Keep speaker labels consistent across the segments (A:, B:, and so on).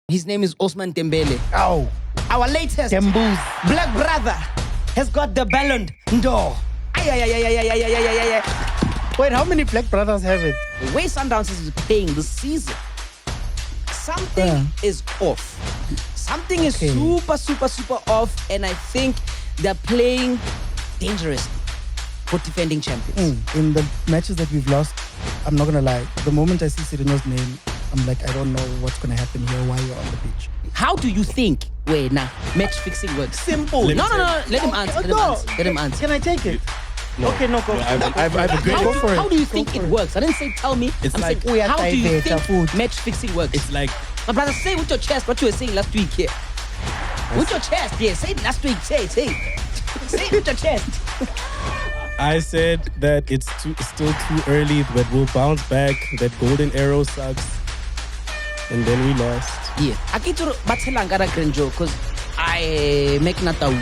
A: His name is Ousmane Dembele.
B: Oh,
A: Our latest
B: Demboos.
A: black brother has got the Ballon d'Or.
B: Wait, how many black brothers have it?
A: The way Sundowns is playing this season, something is off. Something is super off, and I think they're playing dangerously for defending champions.
B: In the matches that we've lost, I'm not gonna lie. The moment I see Sirino's name, I'm like, I don't know what's gonna happen here. Why you're on the pitch?
A: How do you think match fixing works?
B: Simple.
A: No. Let him answer. Let him answer.
B: Can I take it?
C: No.
B: Okay, no, go.
C: I have a great
B: Go for it.
A: How do you think it works? I didn't say tell me.
C: It's
A: I'm
C: like-
A: saying, how do you
B: Food.
A: think match fixing works?
C: It's like
A: My brother, say with your chest what you were saying last week here. With your chest, yeah. Say it last week. Say it. Say it with your chest.
C: I said that it's still too early, but we'll bounce back. That golden arrow sucks, and then we lost.
A: Yeah. I get to battle Angara Grenjo because I make Natau.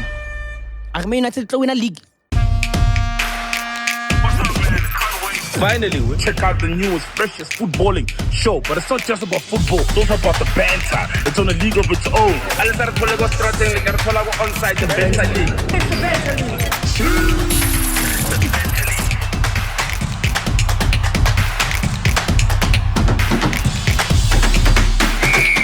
A: I mean, I tell win a league.
D: Finally, we check out the newest, freshest footballing show. But it's not just about football, it's also about the banter. It's on a league of its own. Onside the banter league. It's the banter league.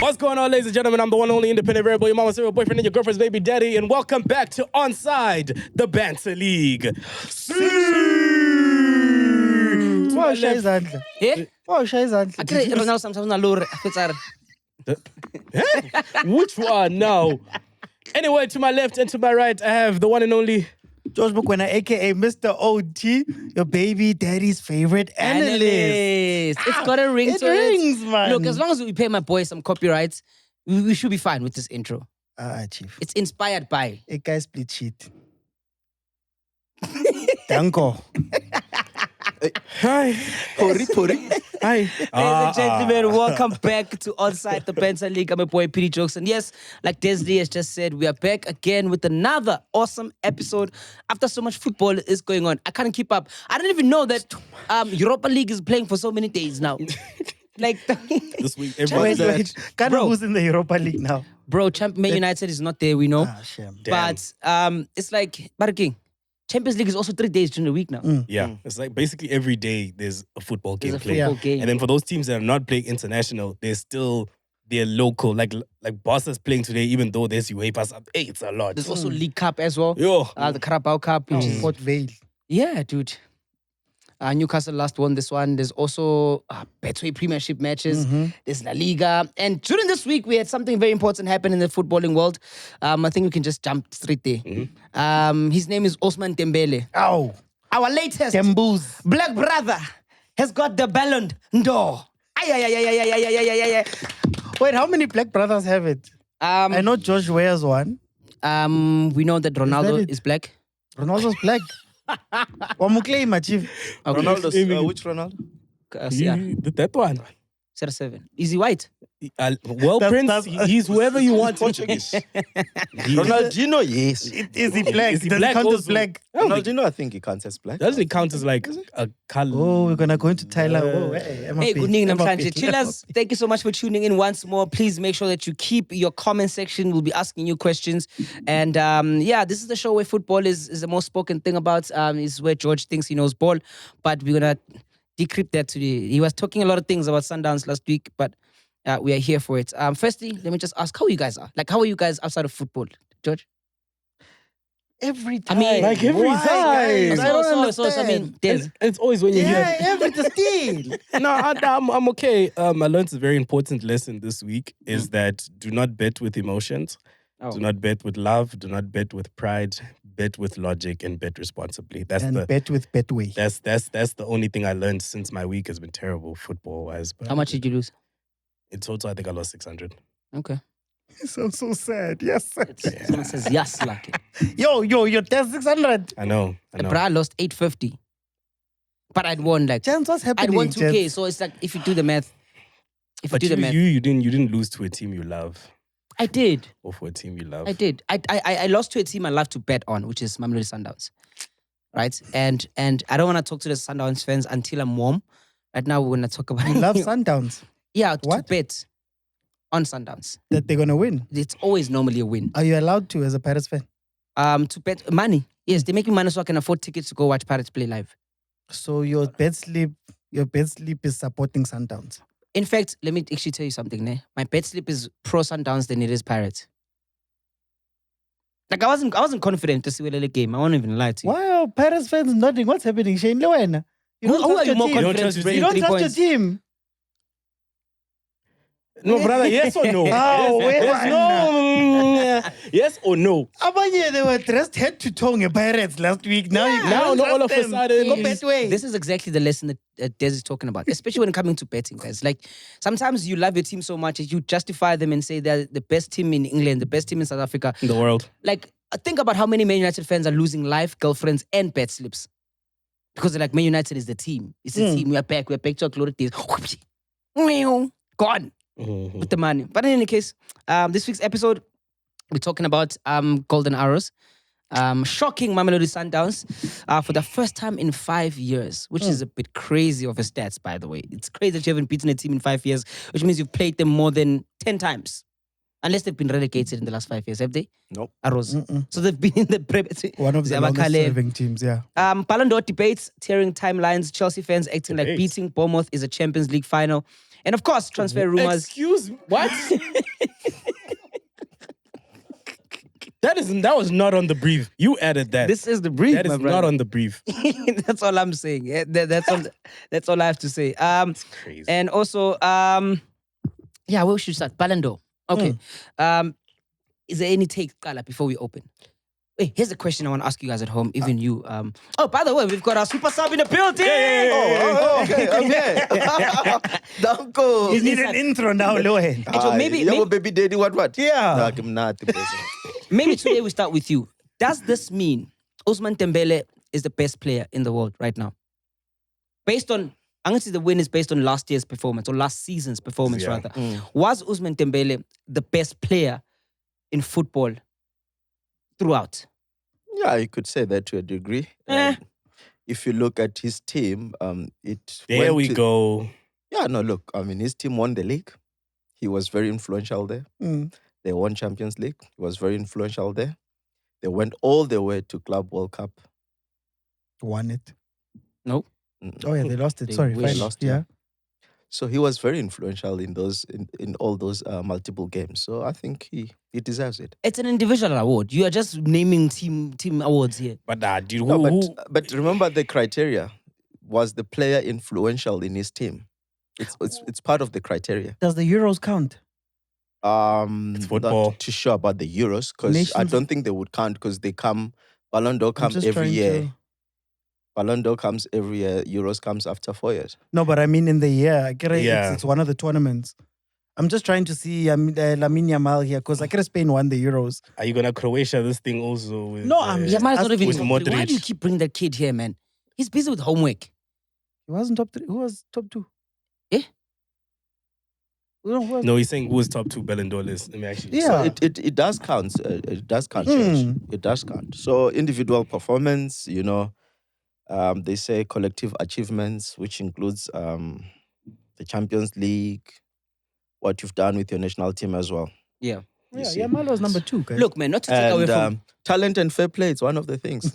C: What's going on, ladies and gentlemen? I'm the one and only independent variable, your mama's serial boyfriend and your girlfriend's baby daddy, and welcome back to Onside the Banter League.
B: Wow, Shayzandla.
A: Yeah?
B: Wow, Shayzandla.
A: I create Ronaldo sometimes na lure.
C: Which one now? Anyway, to my left and to my right, I have the one and only
B: George Bukwena, aka Mr. OT, your baby daddy's favorite analyst.
A: It's got a ring
B: It
A: to
B: rings,
A: it.
B: man.
A: Look, as long as we pay my boy some copyrights, we should be fine with this intro.
B: Chief.
A: It's inspired by.
B: A guy split sheet. Danko.
C: Hi. Hi.
A: Ladies and gentlemen, welcome back to Onside the Banter League. I'm a boy, P.D. Jokes. And yes, like Desiree has just said, we are back again with another awesome episode after so much football is going on. I can't keep up. I didn't even know that Europa League is playing for so many days now. Like,
C: This week, everyone's
B: Wait.
A: Bro.
B: Who's in the Europa League now?
A: bro, Man United is not there, we know.
B: Shame.
A: But it's like, King, Champions League is also 3 days during the week now.
C: Yeah, it's like basically every day there's a football game
A: There's a
C: played.
A: football game.
C: And then for those teams that are not playing international, there's still their local, like Barca's playing today, even though there's UEFA. Hey, it's a lot.
A: There's also League Cup as well.
C: Yo.
A: The Carabao Cup. Which is,
B: Port Vale.
A: yeah, dude. Newcastle last won this one. There's also Betway Premiership matches. There's La Liga. And during this week, we had something very important happen in the footballing world. I think we can just jump straight there. His name is Ousmane Dembele.
B: Oh,
A: Our latest
B: Demboos.
A: black brother has got the Ballon d'Or.
B: Wait, how many black brothers have it? I know George wears one.
A: We know that Ronaldo
B: it?
A: is black.
B: Ronaldo's black. Wamuklei, Chief.
A: Okay.
E: Ronaldo's, which Ronaldo?
C: That one.
A: CR7. Is he white?
C: Well, Prince, he's whoever you want.
E: Portuguese. Ronaldinho, yes.
B: Is he black?
C: Is he
B: Does
C: black
B: he count as
C: also?
B: black?
E: Ronaldinho, I think he counts as black.
C: Doesn't it count as like a color?
B: Oh, we're gonna go into Tyler.
A: Hey, good evening, Namhlanje. Chillers, thank you so much for tuning in once more. Please make sure that you keep your comment section. We'll be asking you questions. And this is the show where football is the most spoken thing about. Is where George thinks he knows ball. But we're gonna decrypt that today. He was talking a lot of things about Sundowns last week, but we are here for it. Firstly, let me just ask how you guys are. Like, how are you guys outside of football, George?
B: Every time.
A: I mean,
C: like every
B: Why,
C: time.
B: guys? I don't
A: So, I mean, there's...
C: It's always when you
B: Yeah,
C: hear.
B: every still.
C: No, I'm okay. I learned a very important lesson this week is that do not bet with emotions. Do not bet with love. Do not bet with pride. Bet with logic and bet responsibly. That's
B: And
C: the
B: bet with Betway.
C: that's the only thing I learned since my week has been terrible football wise. But
A: How much did you lose?
C: in total, I think I lost 600.
A: Okay.
B: So sad. Yes.
A: Someone says yes, lucky.
B: Yo, that's 600.
C: I know.
A: Bro, I lost 850. But I'd won like...
B: Chance, what's
A: I'd
B: happening?
A: won 2K,
B: Chance?
A: so it's like if you do the math.
C: But you didn't lose to a team you love
A: I did.
C: or for a team you love.
A: I did. I lost to a team I love to bet on, which is Mamelodi Sundowns. Right? And I don't want to talk to the Sundowns fans until I'm warm. Right now, we're going to talk about...
B: You love Sundowns.
A: Yeah, to
B: What?
A: bet. on Sundowns.
B: That they're gonna win.
A: It's always normally a win.
B: Are you allowed to as a Pirates fan?
A: To bet money. Yes, they make me money so I can afford tickets to go watch Pirates play live.
B: So your bet slip is supporting Sundowns.
A: In fact, let me actually tell you something, ne? My bet slip is pro Sundowns than it is Pirates. Like I wasn't confident to see the game. I won't even lie to you.
B: Why are Pirates fans nodding? What's happening, Shane Lewin?
A: Who are you more
B: team.
A: confident to bring
B: You don't
A: 3
B: trust your
A: points?
B: team.
C: No, brother, yes or no?
B: Oh,
C: Yes or no?
B: Abanye, they were dressed head to toe in Pirates last week. Now you
C: Now, all of a sudden.
B: Go Betway.
A: This is exactly the lesson that Des is talking about, especially when it coming to betting, guys. Like, sometimes you love your team so much that you justify them and say they're the best team in England, the best team in South Africa.
C: In the world.
A: Like, think about how many Man United fans are losing life, girlfriends, and bet slips. Because they're like, Man United is the team. It's the team. We're back to our glory days. Gone with the money. But in any case, this week's episode, we're talking about golden arrows. Shocking Mamelodi Sundowns for the first time in 5 years, which is a bit crazy of a stats, by the way. It's crazy that you haven't beaten a team in 5 years, which means you've played them more than 10 times. Unless they've been relegated in the last 5 years, have they?
E: Nope.
A: Arrows. So they've been in the
B: One of the longest serving teams, yeah.
A: Ballon d'Or debates, tearing timelines, Chelsea fans acting like beating Bournemouth is a Champions League final. And of course, transfer rumors.
C: Excuse me, what? That was not on the brief. You added that.
A: This is the brief,
C: That is
A: my brother.
C: not on the brief.
A: That's all I'm saying. Yeah, that's all I have to say.
C: Crazy.
A: And also, where should we start? Ballon d'Or. Okay. Is there any take, Kala, before we open? Wait, here's a question I want to ask you guys at home, even you. By the way, we've got our super sub in the building.
E: Okay, I'm here. Danko.
B: You need an intro now, Loe.
A: So maybe
E: baby daddy, what?
B: Yeah.
A: maybe today we start with you. Does this mean Ousmane Dembele is the best player in the world right now? Based on, I'm going to say the win is based on last year's performance, or last season's performance, rather. Was Ousmane Dembele the best player in football throughout?
E: Yeah, you could say that to a degree. If you look at his team,
C: There we go.
E: Yeah, no, look, I mean, his team won the league. He was very influential there. They won Champions League. He was very influential there. They went all the way to Club World Cup.
B: Won it.
A: No.
B: Oh yeah, they lost it.
A: They
B: Sorry,
A: wish.
B: fine.
E: Lost,
B: Yeah.
E: So he was very influential in those in all those multiple games. So I think he deserves it.
A: It's an individual award. You are just naming team awards here.
C: But dude,
E: No,
C: who?
E: but remember the criteria. Was the player influential in his team? It's part of the criteria.
B: Does the Euros count?
C: It's football.
E: Not too sure about the Euros because I
B: Nations-
E: don't think they would count because they come. Ballon d'Or
B: I'm
E: comes
B: just
E: every
B: trying
E: year.
B: to-
E: Ballon d'Or comes every year. Euros comes after 4 years.
B: No, but I mean in the year. I get it.
C: Yeah.
B: It's one of the tournaments. I'm just trying to see Lamine Yamal here because I get Spain won the Euros.
C: Are you gonna Croatia this thing also? With,
B: No, I'm just
A: Yamal's not even
C: with
A: top three. Why
C: Modric.
A: do you keep bringing that kid here, man? He's busy with homework.
B: He wasn't top 3. Who was top 2?
A: Eh?
B: Who was-
C: No, he's saying who was top 2 Ballon d'Or list. Let me actually.
B: Yeah.
E: So it does count. It does count.
B: Hmm.
E: George. It does count. So individual performance, they say collective achievements, which includes the Champions League, what you've done with your national team as well.
A: Yeah.
B: Yeah,
E: see.
B: Yamal was number 2, guys.
A: Look, man, not to take away
E: And
A: from...
E: talent and fair play, it's one of the things.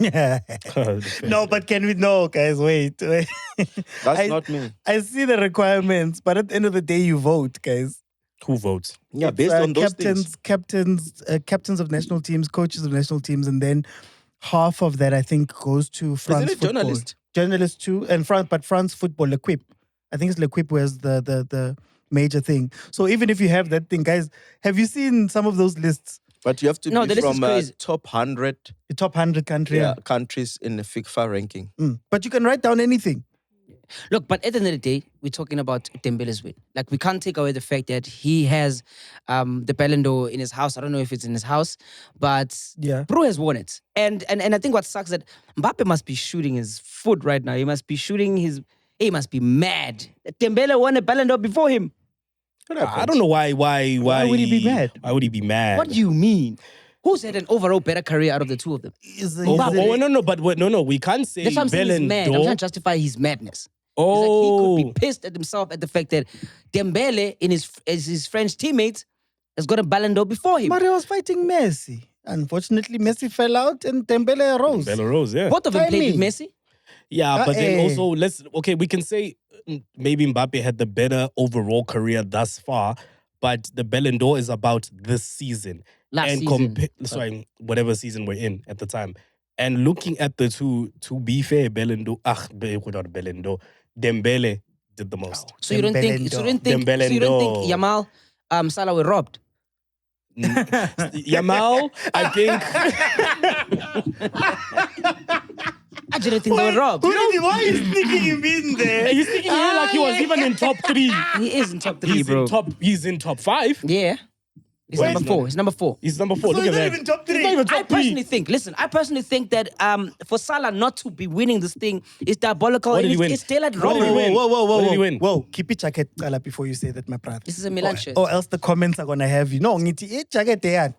B: No, but can we know, guys? Wait.
E: That's not me.
B: I see the requirements, but at the end of the day, you vote, guys.
C: Who votes?
E: Yeah,
B: It's,
E: based on those things.
B: captains of national teams, coaches of national teams, and then half of that I think goes to France
E: Isn't it
B: football.
E: journalist?
B: Too, and France football, L'Equipe. I think it's L'Equipe was the major thing. So even if you have that thing, guys, have you seen some of those lists?
E: But you have to
A: No, the
E: be
A: list is
E: from
A: crazy.
E: top 100
B: The top 100 country.
E: countries in the FIFA ranking.
B: But you can write down anything.
A: Look, but at the end of the day, we're talking about Dembele's win. Like, we can't take away the fact that he has the Ballon d'Or in his house. I don't know if it's in his house, but
B: Yeah.
A: Bro has won it. And I think what sucks that Mbappe must be shooting his foot right now. He must be he must be mad. Dembele won a Ballon d'Or before him.
C: I don't know why
B: would he be mad?
C: Why would he be mad?
A: What do you mean? Who's had an overall better career out of the two of them?
B: Is
C: Oh, no, but we can't say
A: That's what I'm saying, he's
C: Ballon
A: mad. I'm
C: d'Or.
A: trying to justify his madness. He's like, he could
C: Oh,
A: be pissed at himself at the fact that Dembele, as his French teammate, has got a Ballon d'Or before him.
B: Mario was fighting Messi. Unfortunately, Messi fell out and Dembele rose.
C: Belarus, yeah.
A: Both of them played with
B: Timing.
A: Messi.
C: Yeah, but then
B: eh.
C: also, we can say maybe Mbappe had the better overall career thus far, but the Ballon d'Or is about this season.
A: Last season.
C: Whatever season we're in at the time. And looking at the two, to be fair, Ballon d'Or, not Ballon d'Or, Dembele did the most.
A: So you don't think Yamal, Salah were robbed?
C: Yamal, I think.
A: I didn't think they were robbed.
B: Why is sneaking him in there?
C: He's thinking here like he was even in top 3.
A: He is in top 3, bro.
C: He's in top 5.
A: Yeah. He's
C: Wait,
A: number 4. He's number 4.
C: He's number 4.
B: So
C: Look
B: he's
C: at
B: not
C: that.
B: even top 3.
C: He's not even top
A: I personally think that for Salah not to be winning this thing is diabolical.
C: What did he win?
A: It's still at
C: What did he
A: robbery.
C: win? What did he win?
B: Whoa, keep it jacket before you say that, my brother.
A: This is a Milan shirt.
B: Or else the comments are gonna have you. No, ngiti jacket there.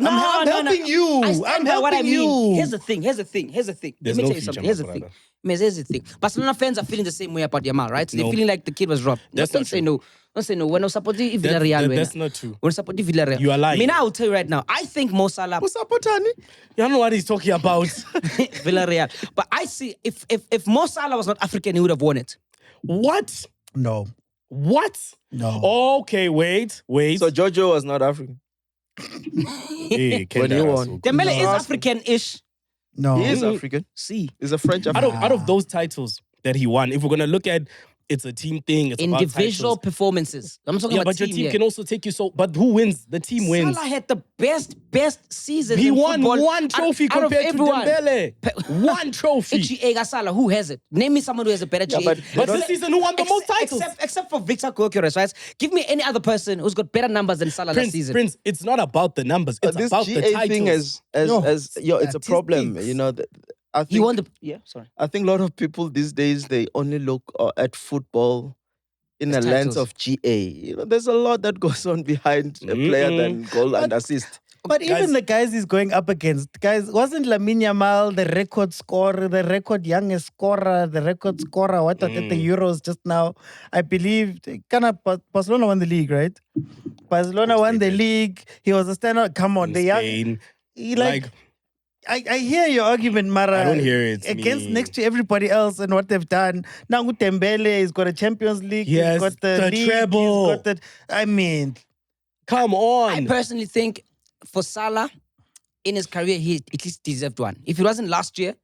B: I'm helping you.
A: I stand
B: I'm
A: by what I
B: helping
A: mean.
B: you.
A: Here's the thing. Let
C: There's
A: me
C: no
A: tell you
C: future,
A: something.
C: my
A: Here's the
C: brother.
A: thing. Here's the thing. Barcelona fans are feeling the same way about Yamal, right? So
C: No.
A: they're feeling like the kid was robbed.
C: That's
A: Don't
C: not
A: say
C: true.
A: no. Don't say no. We're not supporting Villarreal.
C: That's not true.
A: We're supporting Villarreal.
C: You are lying.
A: I mean, I'll tell you right now. I think Mo Salah,
B: What's up, Otani?
C: You don't know what he's talking about.
A: Villarreal. But I see if Mo Salah was not African, he would have won it.
C: What?
B: No.
C: What?
B: No.
C: Okay, wait.
E: So Jojo was not African.
C: Hey,
E: When you won.
A: Dembele is African-ish.
B: No.
E: He is African.
A: See.
E: He's a French
C: out
E: African.
C: of those titles that he won, if we're gonna look at it's a team thing, it's about
A: Individual
C: titles.
A: performances. I'm talking
C: Yeah,
A: about
C: but your
A: team
C: team
A: here.
C: can also take you so. But who wins? The team wins.
A: Salah had the best season.
C: He
A: in
C: won
A: football
C: one trophy
A: out of
C: compared to
A: everyone.
C: Dembele. One trophy.
A: GA Salah, who has it? Name me someone who has a better GA.
C: But this season, who won the most titles?
A: Except for Victor Gyökeres, right? Give me any other person who's got better numbers than Salah last season.
C: Prince, it's not about the numbers. It's
E: This
C: about
E: GA
C: the titles.
E: thing it's a problem.
B: statistics.
E: You know, I think
A: He won the... Yeah, sorry.
E: I think a lot of people these days they only look at football in
A: As
E: a lens
A: titles.
E: of GA. You know, there's a lot that goes on behind a player than goal and assist.
B: But even the guys he's going up against, guys, wasn't Lamine Yamal the record scorer, the record youngest scorer, the record scorer, what at the Euros just now? I believe Barcelona won the league, right? Barcelona won the league. He was a standout. Come on,
C: In
B: the young.
C: Spain.
B: He I hear your argument, Mara.
C: I don't hear it.
B: Against
C: me.
B: next to everybody else and what they've done. Now Dembele, he's got a Champions League.
C: Yes,
B: he's got the league,
C: treble.
B: He's got the, I mean,
C: Come on.
A: I personally think for Salah, in his career, he at least deserved one. If it wasn't last year,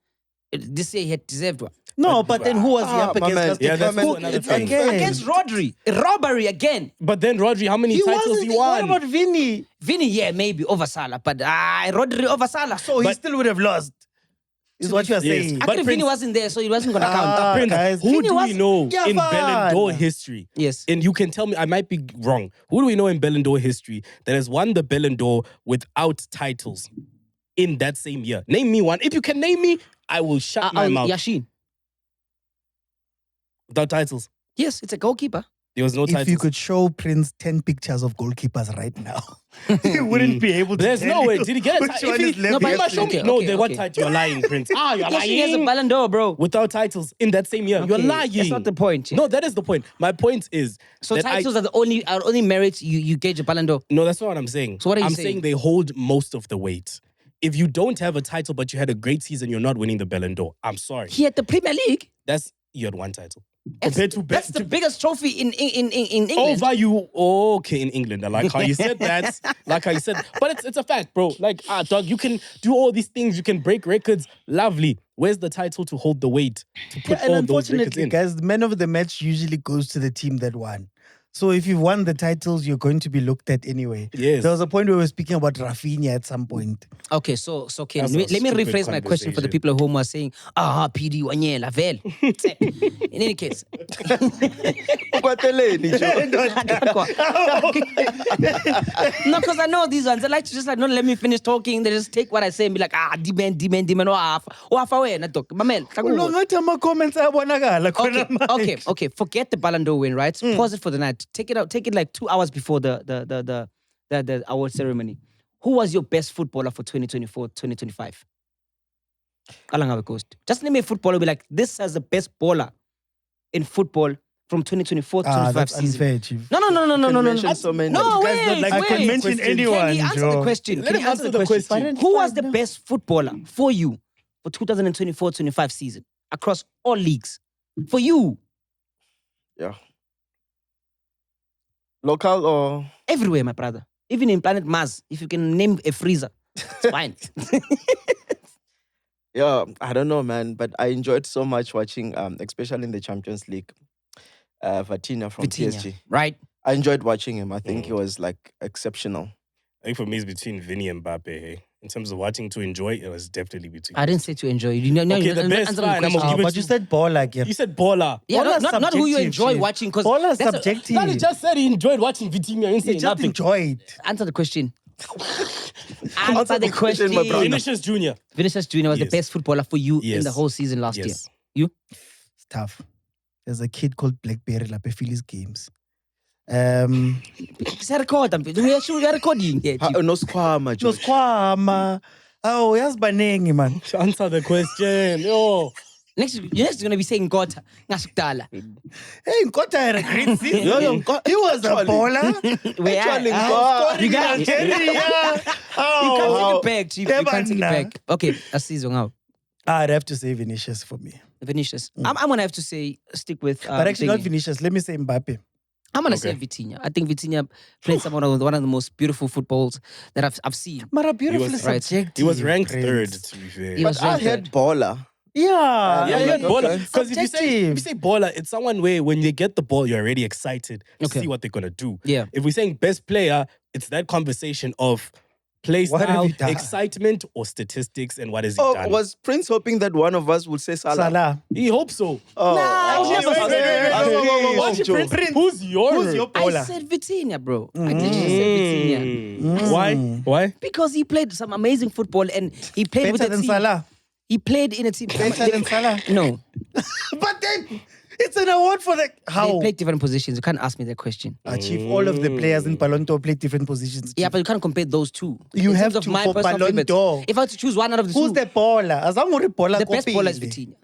A: this year he had deserved one.
B: no, but then who was he up
E: my
B: against?
E: man.
B: last
C: Yeah,
B: year?
C: that's
B: Who-
C: another
B: it's
C: thing.
B: again.
A: Against Rodri. Robbery again.
C: But then Rodri, how many titles
B: wasn't-
C: he won?
B: What about Vinny?
A: Vinny, yeah, maybe over Salah. But Rodri over Salah.
B: So he still would have lost. Is what you are
C: Yes.
B: saying.
A: I
C: But
A: think Vinny wasn't there, so he wasn't going to count.
C: Prince,
B: guys.
C: who
A: Vinny
C: do we
A: was-
C: know
B: Yeah,
C: in Ballon d'Or
B: fine.
C: history?
A: Yes.
C: And you can tell me, I might be wrong. Who do we know in Ballon d'Or history that has won the Ballon d'Or without titles in that same year? Name me one. If you can name me, I will shut my mouth.
A: Yashin.
C: Without titles.
A: Yes, it's a goalkeeper.
C: There was no
B: If
C: titles.
B: you could show Prince 10 pictures of goalkeepers right now, he wouldn't be able to
C: There's
B: tell
C: no way.
B: you
C: Did he get a
B: which
C: title?
B: one is left
A: No, but
C: If
B: left
C: show
B: wing.
C: me.
A: Okay,
C: No,
A: okay,
C: what
A: okay.
C: title? You're lying, Prince. You're
A: Yashin has a
C: lying.
A: Ballon d'Or, bro.
C: Without titles in that same year. You're
A: Okay,
C: lying.
A: that's not the point.
C: No, that is the point. My point is
A: So
C: that
A: titles are the only merits you gauge a Ballon d'Or.
C: No, that's not what I'm saying.
A: So what are you
C: I'm
A: saying?
C: they hold most of the weight. If you don't have a title but you had a great season, you're not winning the Ballon d'Or. I'm sorry.
A: He had the Premier League.
C: You had one title.
A: That's the biggest trophy in England.
C: Over you. Okay, in England. I like how you said that. But it's a fact, bro. Like, dog, you can do all these things. You can break records. Lovely. Where's the title to hold the weight to put
B: And
C: all those records
B: unfortunately,
C: in?
B: guys, the man of the match usually goes to the team that won. So if you've won the titles, you're going to be looked at anyway.
C: Yes.
B: There was a point where we were speaking about Rafinha at some point.
A: Okay, so okay.
C: That's
A: Let
C: a
A: me
C: stupid
A: rephrase my question for the
C: conversation.
A: people at home who are saying, PD Wanyela, Vel. In any case.
E: Ukwateleni,
A: No, because I know these ones. They like to just like, not let me finish talking. They just take what I say and be like, demand, wena, dog. Mamel,
B: Ulongathi ama-comments ayabonakala khona manje.
A: Okay. Forget the Ballon d'Or win, right? Pause it for the night. Take it like 2 hours before the award ceremony. Who was your best footballer for 2024, 2025? Kalanga Coast. Just name a footballer, be like, this has the best baller. in football from 2024 to 25
B: that's
A: season.
B: unfair, Chief.
A: No.
E: mention so many.
A: No,
B: Guys, not
A: wait,
B: like
A: wait.
B: I can mention
C: Question.
B: anyone.
A: Can he answer the
B: Joe.
A: question?
C: Let
A: Can
C: him
A: he answer
C: answer
A: the
C: the
A: question?
C: question.
A: Who was the best footballer for you for 2024-25 season across all leagues? For you,
E: Yeah. Local or
A: everywhere, my brother. Even in planet Mars, if you can name a freezer, it's fine.
E: yeah, I don't know, man. But I enjoyed so much watching, especially in the Champions League, Vitinha from PSG.
A: Right?
E: I enjoyed watching him. I think he was like exceptional.
C: I think for me, it's between Vinny and Mbappe. Hey. In terms of watching to enjoy, it was definitely between.
A: I didn't say to enjoy. You know,
C: Okay, the best,
A: answer
C: fine, I'm
A: question.
C: gonna give it
B: But
C: to-
B: you said ball like
C: You said baller.
A: Yeah,
B: Ball is
A: not who you
B: subjective,
A: enjoy
B: Chief.
A: watching. Because
B: Ball is subjective.
C: Nani just said he enjoyed watching Vitinha. You say
B: You just
C: nothing.
B: enjoyed.
A: Answer the question.
E: Answer
A: Answer the
E: the question, my
A: question.
E: brother.
C: Vinicius Junior.
A: Vinicius Junior was the
C: Yes.
A: best footballer for you in
C: Yes.
A: the whole season last year.
C: Yes.
B: It's tough. There's a kid called Blackberry Lapefili's games.
A: Record. We are recording here, Chief.
E: No squama,
B: No
E: George.
B: squama. Oh, yes, banengi, man.
C: Answer the question. Yo.
A: Next, you're next going to be saying Gota. Ngasukdala.
B: Hey, Nkota had a great season.
E: Nko-
B: He was a
E: actually-
B: baller.
A: Where
E: Actually,
A: I-
E: Nko-
A: You got-
B: Nigeria.
A: You can't take it back, Chief. You can't take it
B: Ebana.
A: back. Okay, that's season out.
B: I'd have to say Vinicius for me.
A: Vinicius. I'm going to have to say, stick with.
B: But actually, not
A: thingy.
B: Vinicius. Let me say Mbappe.
A: I'm going to
C: Okay.
A: say Vitinha. I think Vitinha played one of the most beautiful footballs that I've seen.
B: But beautifully
C: was-
A: right.
B: subjective.
C: He was ranked
B: Prince.
C: third, to be fair.
A: He was
E: But I
A: ranked
E: had baller.
B: Yeah.
E: Yeah,
C: Yeah,
E: like,
C: baller.
E: okay.
C: Because if you say baller, it's someone where when you get the ball, you're already excited to
A: Okay.
C: see what they're gonna do.
A: Yeah.
C: If we're saying best player, it's that conversation of play
B: What have
C: style,
B: you done?
C: excitement, or statistics, and what has he
E: Oh,
C: done.
E: was Prince hoping that one of us would say Salah?
B: Salah.
C: He hopes so.
E: Oh,
A: Nah, I
E: oh,
A: never
E: oh,
A: said-
E: oh, oh, oh, oh,
C: Watch it,
E: Joe.
C: Prince. Who's your
A: I
B: baller?
A: said Vitinha, bro. I literally said Vitinha.
C: Why? Why?
A: Because he played some amazing football and he played with
B: Better
A: a
B: than
A: team.
B: Salah.
A: He played in a team.
B: Better than Salah.
A: No,
B: But then it's an award for the
A: they
B: how?
A: played different positions. You can't ask me that question.
B: Achieve all of the players in Ballon d'Or play different positions.
A: Yeah, but you can't compare those two.
B: You
A: In
B: have
A: terms of
B: to
A: my
B: for
A: personal
B: Ballon
A: favorites.
B: d'Or.
A: If I had to choose one out of the
B: Who's
A: two,
B: the baller? As long as baller
A: the best baller is
B: copy.
A: Vitinha.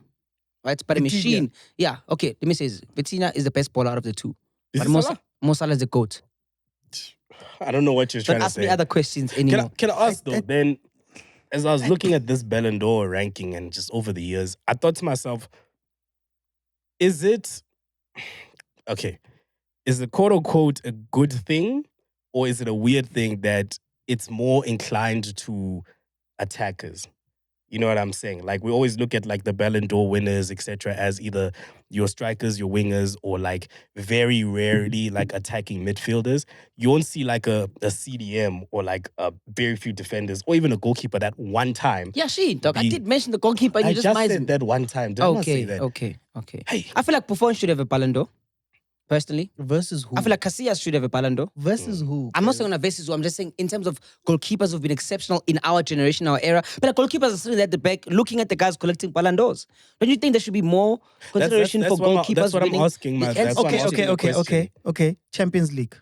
A: Right? But a
B: Vitinha.
A: machine. Yeah, okay. Let me say this. Vitinha is the best baller out of the two.
C: Is
A: But
C: it
A: Mo
C: Salah?
A: Salah is the GOAT.
C: I don't know what you're
A: Don't
C: trying to
A: ask
C: say.
A: me other questions anymore.
C: Can I ask though? Then, as I was looking at this Ballon d'Or ranking and just over the years, I thought to myself, is it okay? Is it quote unquote a good thing, or is it a weird thing that it's more inclined to attackers? You know what I'm saying? Like we always look at like the Ballon d'Or winners, etc., as either your strikers, your wingers, or like very rarely like attacking midfielders. You won't see like a CDM or like very few defenders or even a goalkeeper that one time.
A: Yeah, dog. I
C: Be-
A: did mention the goalkeeper. And
C: I
A: you
C: just
A: might.
C: said that one time. Did I not say
A: Okay,
C: that?
A: okay.
C: Hey.
A: I feel like Buffon should have a Ballon d'Or. Personally,
B: Versus who?
A: I feel like Casillas should have a Ballon d'Or.
B: versus who?
A: I'm not saying on a basis. I'm just saying in terms of goalkeepers who've been exceptional in our generation, our era. But like goalkeepers are sitting at the back, looking at the guys collecting Ballon d'Ors. Don't you think there should be more consideration
C: that's
A: for
C: what I'm-
A: goalkeepers?
C: that's what I'm
A: winning?
C: asking, man.
A: Yes,
C: That's what I'm
B: Okay,
C: asking
B: okay,
C: the
B: okay, okay. Champions League.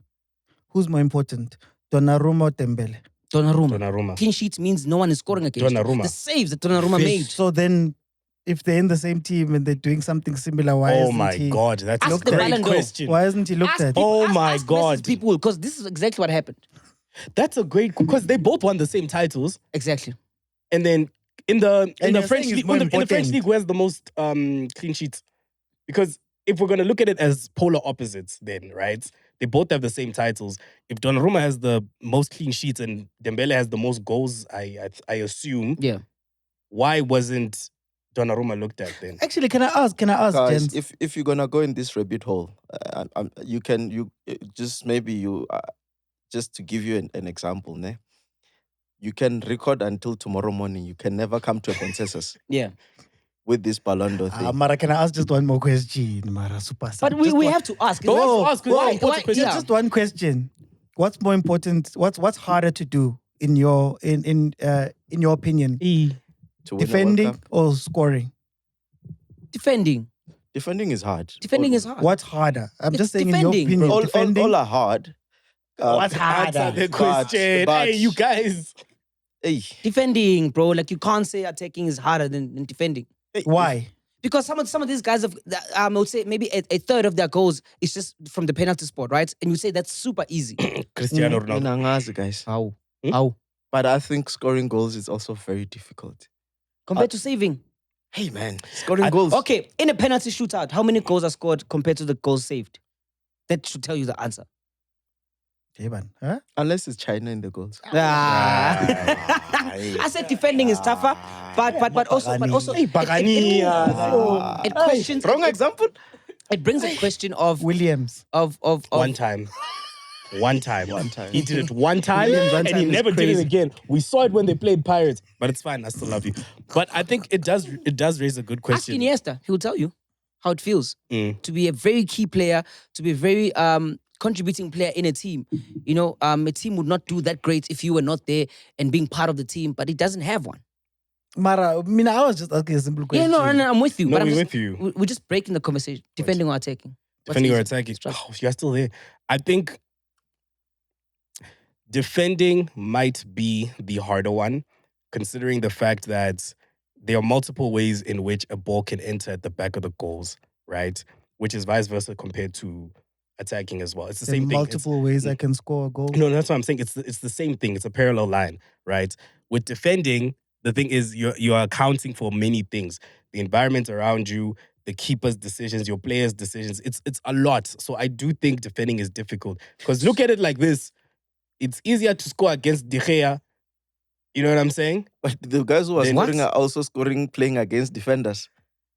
B: Who's more important? Donnarumma or Dembele?
A: Donnarumma. Clean sheets means no one is scoring against you.
C: Donnarumma.
A: The saves that Donnarumma made.
B: So then, if they're in the same team and they're doing something similar, why
C: Oh
B: isn't
C: my
B: he?
C: God, that's
A: Ask
C: a
A: the
C: great
A: Ballon d'Or.
C: question.
B: Why isn't he looked
A: Ask
B: at?
A: people-
C: Oh
A: ask-
C: my
A: ask
C: God.
A: message people, because this is exactly what happened.
C: That's a great because they both won the same titles,
A: Exactly.
C: and then in the
B: And
C: the
B: you're
C: French
B: saying it's
C: league,
B: more
C: in the French
B: important.
C: league, who has the most clean sheets? Because if we're gonna look at it as polar opposites, then right, they both have the same titles. If Donnarumma has the most clean sheets and Dembele has the most goals, I assume.
A: Yeah.
C: Why wasn't Donnarumma looked at then?
B: Actually, can I ask,
E: Guys,
B: gents?
E: if you're gonna go in this rabbit hole, you can just maybe just to give you an example, ne? You can record until tomorrow morning. You can never come to a consensus
A: Yeah.
E: with this Ballon d'Or thing.
B: Mara, can I ask just one more question? Mara, super.
A: But we have to ask.
C: But
B: Oh,
C: let's ask, 'cause
A: why-
C: it's an important
A: why-
C: question.
A: yeah.
B: Just one question. What's more important? What's harder to do in your in your opinion?
E: To win a World
B: Defending
E: Cup.
B: or scoring?
A: Defending.
E: Defending is hard.
A: Defending is hard.
B: What's harder? I'm
A: It's
B: just saying in your
A: defending.
B: opinion.
E: All
B: defending.
E: are hard.
B: What's
C: Answer
B: harder?
C: the question.
E: but-
C: Hey, you guys.
E: Hey,
A: Defending, bro. Like you can't say attacking is harder than defending.
B: Why?
A: Because some of these guys have, I would say maybe a third of their goals is just from the penalty spot, right? And you say that's super easy.
C: Cristiano Ronaldo.
E: Nangazi, guys.
A: How?
C: Hmm?
A: How?
E: But I think scoring goals is also very difficult.
A: Compared to saving.
E: Hey, man. Scoring goals.
A: Okay, in a penalty shootout, how many goals are scored compared to the goals saved? That should tell you the answer.
B: Hey, man. Huh?
E: Unless it's China in the goals.
A: I said defending is tougher, but also
B: Hey,
A: it questions.
E: Wrong example?
A: It brings a question of
B: Williams.
C: One time. One time. He did it one time,
B: Williams one
C: and
B: time
C: he
B: is
C: never did it
B: crazy.
C: again. We saw it when they played Pirates, but it's fine. I still love you. But I think it does raise a good
A: Ask
C: question.
A: Iniesta, he will tell you how it feels to be a very key player, to be a very contributing player in a team. You know, a team would not do that great if you were not there and being part of the team, but he doesn't have one.
B: Mara, I mean, I was just asking a simple
A: Yeah,
B: question.
A: no, I'm with you.
C: No,
A: but I'm
C: we're
A: just,
C: with you.
A: We're just breaking the conversation, defending or attacking. What's
C: Defending or
A: easier?
C: attacking.
A: Strike.
C: Oh, you're still there. I think defending might be the harder one, considering the fact that there are multiple ways in which a ball can enter at the back of the goals, right? Which is vice versa compared to attacking as well. It's the
B: There are
C: same thing.
B: multiple ways I can score a goal.
C: No, that's what I'm saying. It's the same thing. It's a parallel line, right? With defending, the thing is you're accounting for many things: the environment around you, the keeper's decisions, your players' decisions. It's a lot. So I do think defending is difficult because look at it like this: it's easier to score against De Gea. You know what I'm saying?
E: But the guys who are
C: Then
E: scoring
C: what?
E: are also scoring playing against defenders.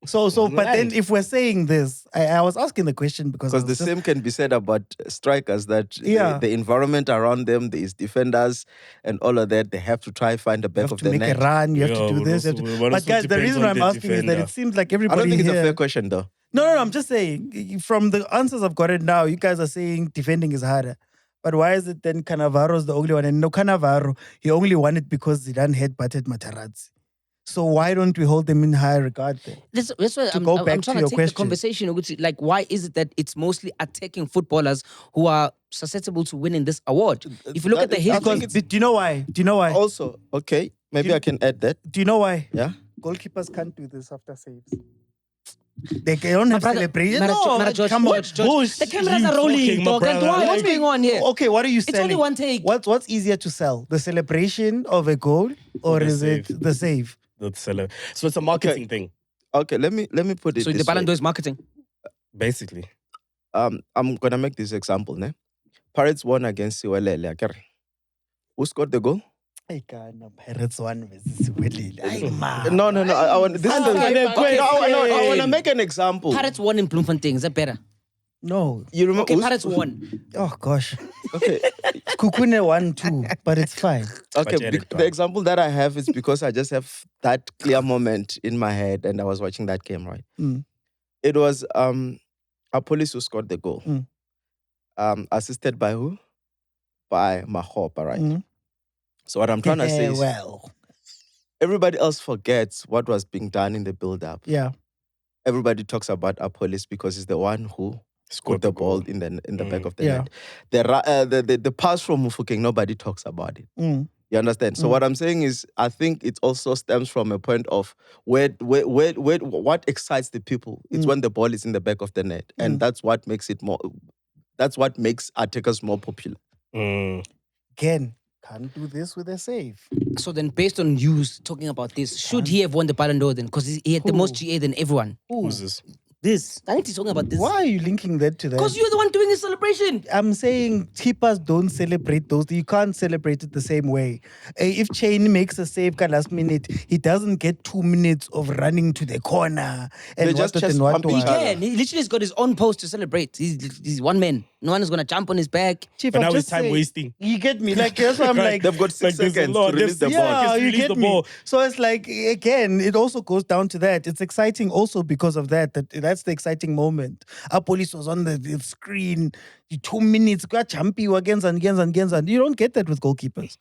B: So, but then
C: Right.
B: if we're saying this, I was asking the question because I
E: Because the
B: was just-
E: same can be said about strikers, that
B: Yeah.
E: the environment around them, there is defenders and all of that. They have to try find the
B: you
E: back
B: have
E: of
B: to
E: the
B: make
E: net.
B: a run, you have
C: Yeah,
B: to do
C: but
B: this. you
C: also-
B: have to-
C: but
B: But
C: also
B: guys, the
C: depends
B: reason
C: on
B: I'm
C: the
B: asking is that
C: defender.
B: it seems like
E: I
B: everybody
E: don't think it's
B: here...
E: a fair question, though.
B: No, I'm just saying, from the answers I've got it now, you guys are saying defending is harder. But why is it then Cannavaro's the only one? And no, Cannavaro, he only won it because Zidane headbutted Materazzi. So why don't we hold them in high regard then?
A: That's why I'm
B: go back
A: trying
B: to
A: to
B: your
A: take
B: question.
A: the conversation. Like, why is it that it's mostly attacking footballers who are susceptible to winning this award? If you look at the history,
B: Because, do you know why? Do you know why?
E: Also, okay, maybe I can add that.
B: Do you know why?
E: Yeah.
B: Goalkeepers can't do this after saves. They don't have
A: brother,
B: celebration.
A: George,
B: come on.
A: George, the cameras are rolling, dog. And what's going on here?
B: Okay, what are you selling?
A: It's only one take.
B: What's easier to sell? The celebration of a goal or
C: the
B: is it
C: save.
B: the save?
C: So it's a marketing thing,
E: Okay, let me put it
A: So
E: this
A: the Ballon
E: way.
A: d'Or is marketing.
C: basically.
E: I'm gonna make this example. Ne? Pirates won against Siwelele. Akere. Who scored the goal?
B: I can't. Pirates one versus Welile. Ay, man.
E: No. I want this is the
A: Okay, okay,
E: I want to make an example.
A: Pirates won in Bloemfontein. Is that better?
B: No.
E: You remember?
A: Okay,
E: who's-
A: Pirates won.
B: Oh gosh.
E: Okay,
B: Kukune 1-2, but it's fine.
E: okay.
C: But Eric
E: The
C: won.
E: example that I have is because I just have that clear moment in my head, and I was watching that game. Right.
B: Mm.
E: It was Police who scored the goal.
B: Mm.
E: Assisted by who? By Mahopa, right?
B: Mm.
E: So what I'm trying to say is
B: well,
E: everybody else forgets what was being done in the build-up.
B: yeah.
E: Everybody talks about Police because he's the one who scored the ball in the back of the
B: Yeah.
E: net. The pass from Mufukeng, nobody talks about it.
B: Mm.
E: You understand? So what I'm saying is, I think it also stems from a point of where what excites the people. It's when the ball is in the back of the net, and that's what makes it more. That's what makes attackers more popular.
B: Again, can't do this with a save.
A: So then, based on you talking about this, should he have won the Ballon d'Or then? Because he had the
B: Who?
A: most GA than everyone.
C: Who's this?
A: This. I think he's talking about this.
B: Why are you linking that to that?
A: Because you're the one doing the celebration.
B: I'm saying keepers don't celebrate those. You can't celebrate it the same way. If Chain makes a save at last minute, he doesn't get 2 minutes of running to the corner. And
E: They just
B: what
E: chest
B: and what
E: pump
B: to
E: each
B: what.
E: other.
A: Yeah, he literally has got his own post to celebrate. He's one man. No one is going to jump on his back.
B: Chief,
C: But
B: I'm
C: now it's
B: just
C: time
B: saying-
C: wasting.
B: You get me? Like, that's why I'm
C: Right.
B: like...
E: They've got 6
C: Like, there's a
E: seconds
C: lot.
E: to release the
C: There's-
E: ball.
B: Yeah,
C: Just
B: you
C: release
B: get
C: the
B: me.
C: ball.
B: So it's like, again, it also goes down to that. It's exciting also because of that. That's the exciting moment. Our police was on the screen, 2 minutes, got jumpy against and. You don't get that with goalkeepers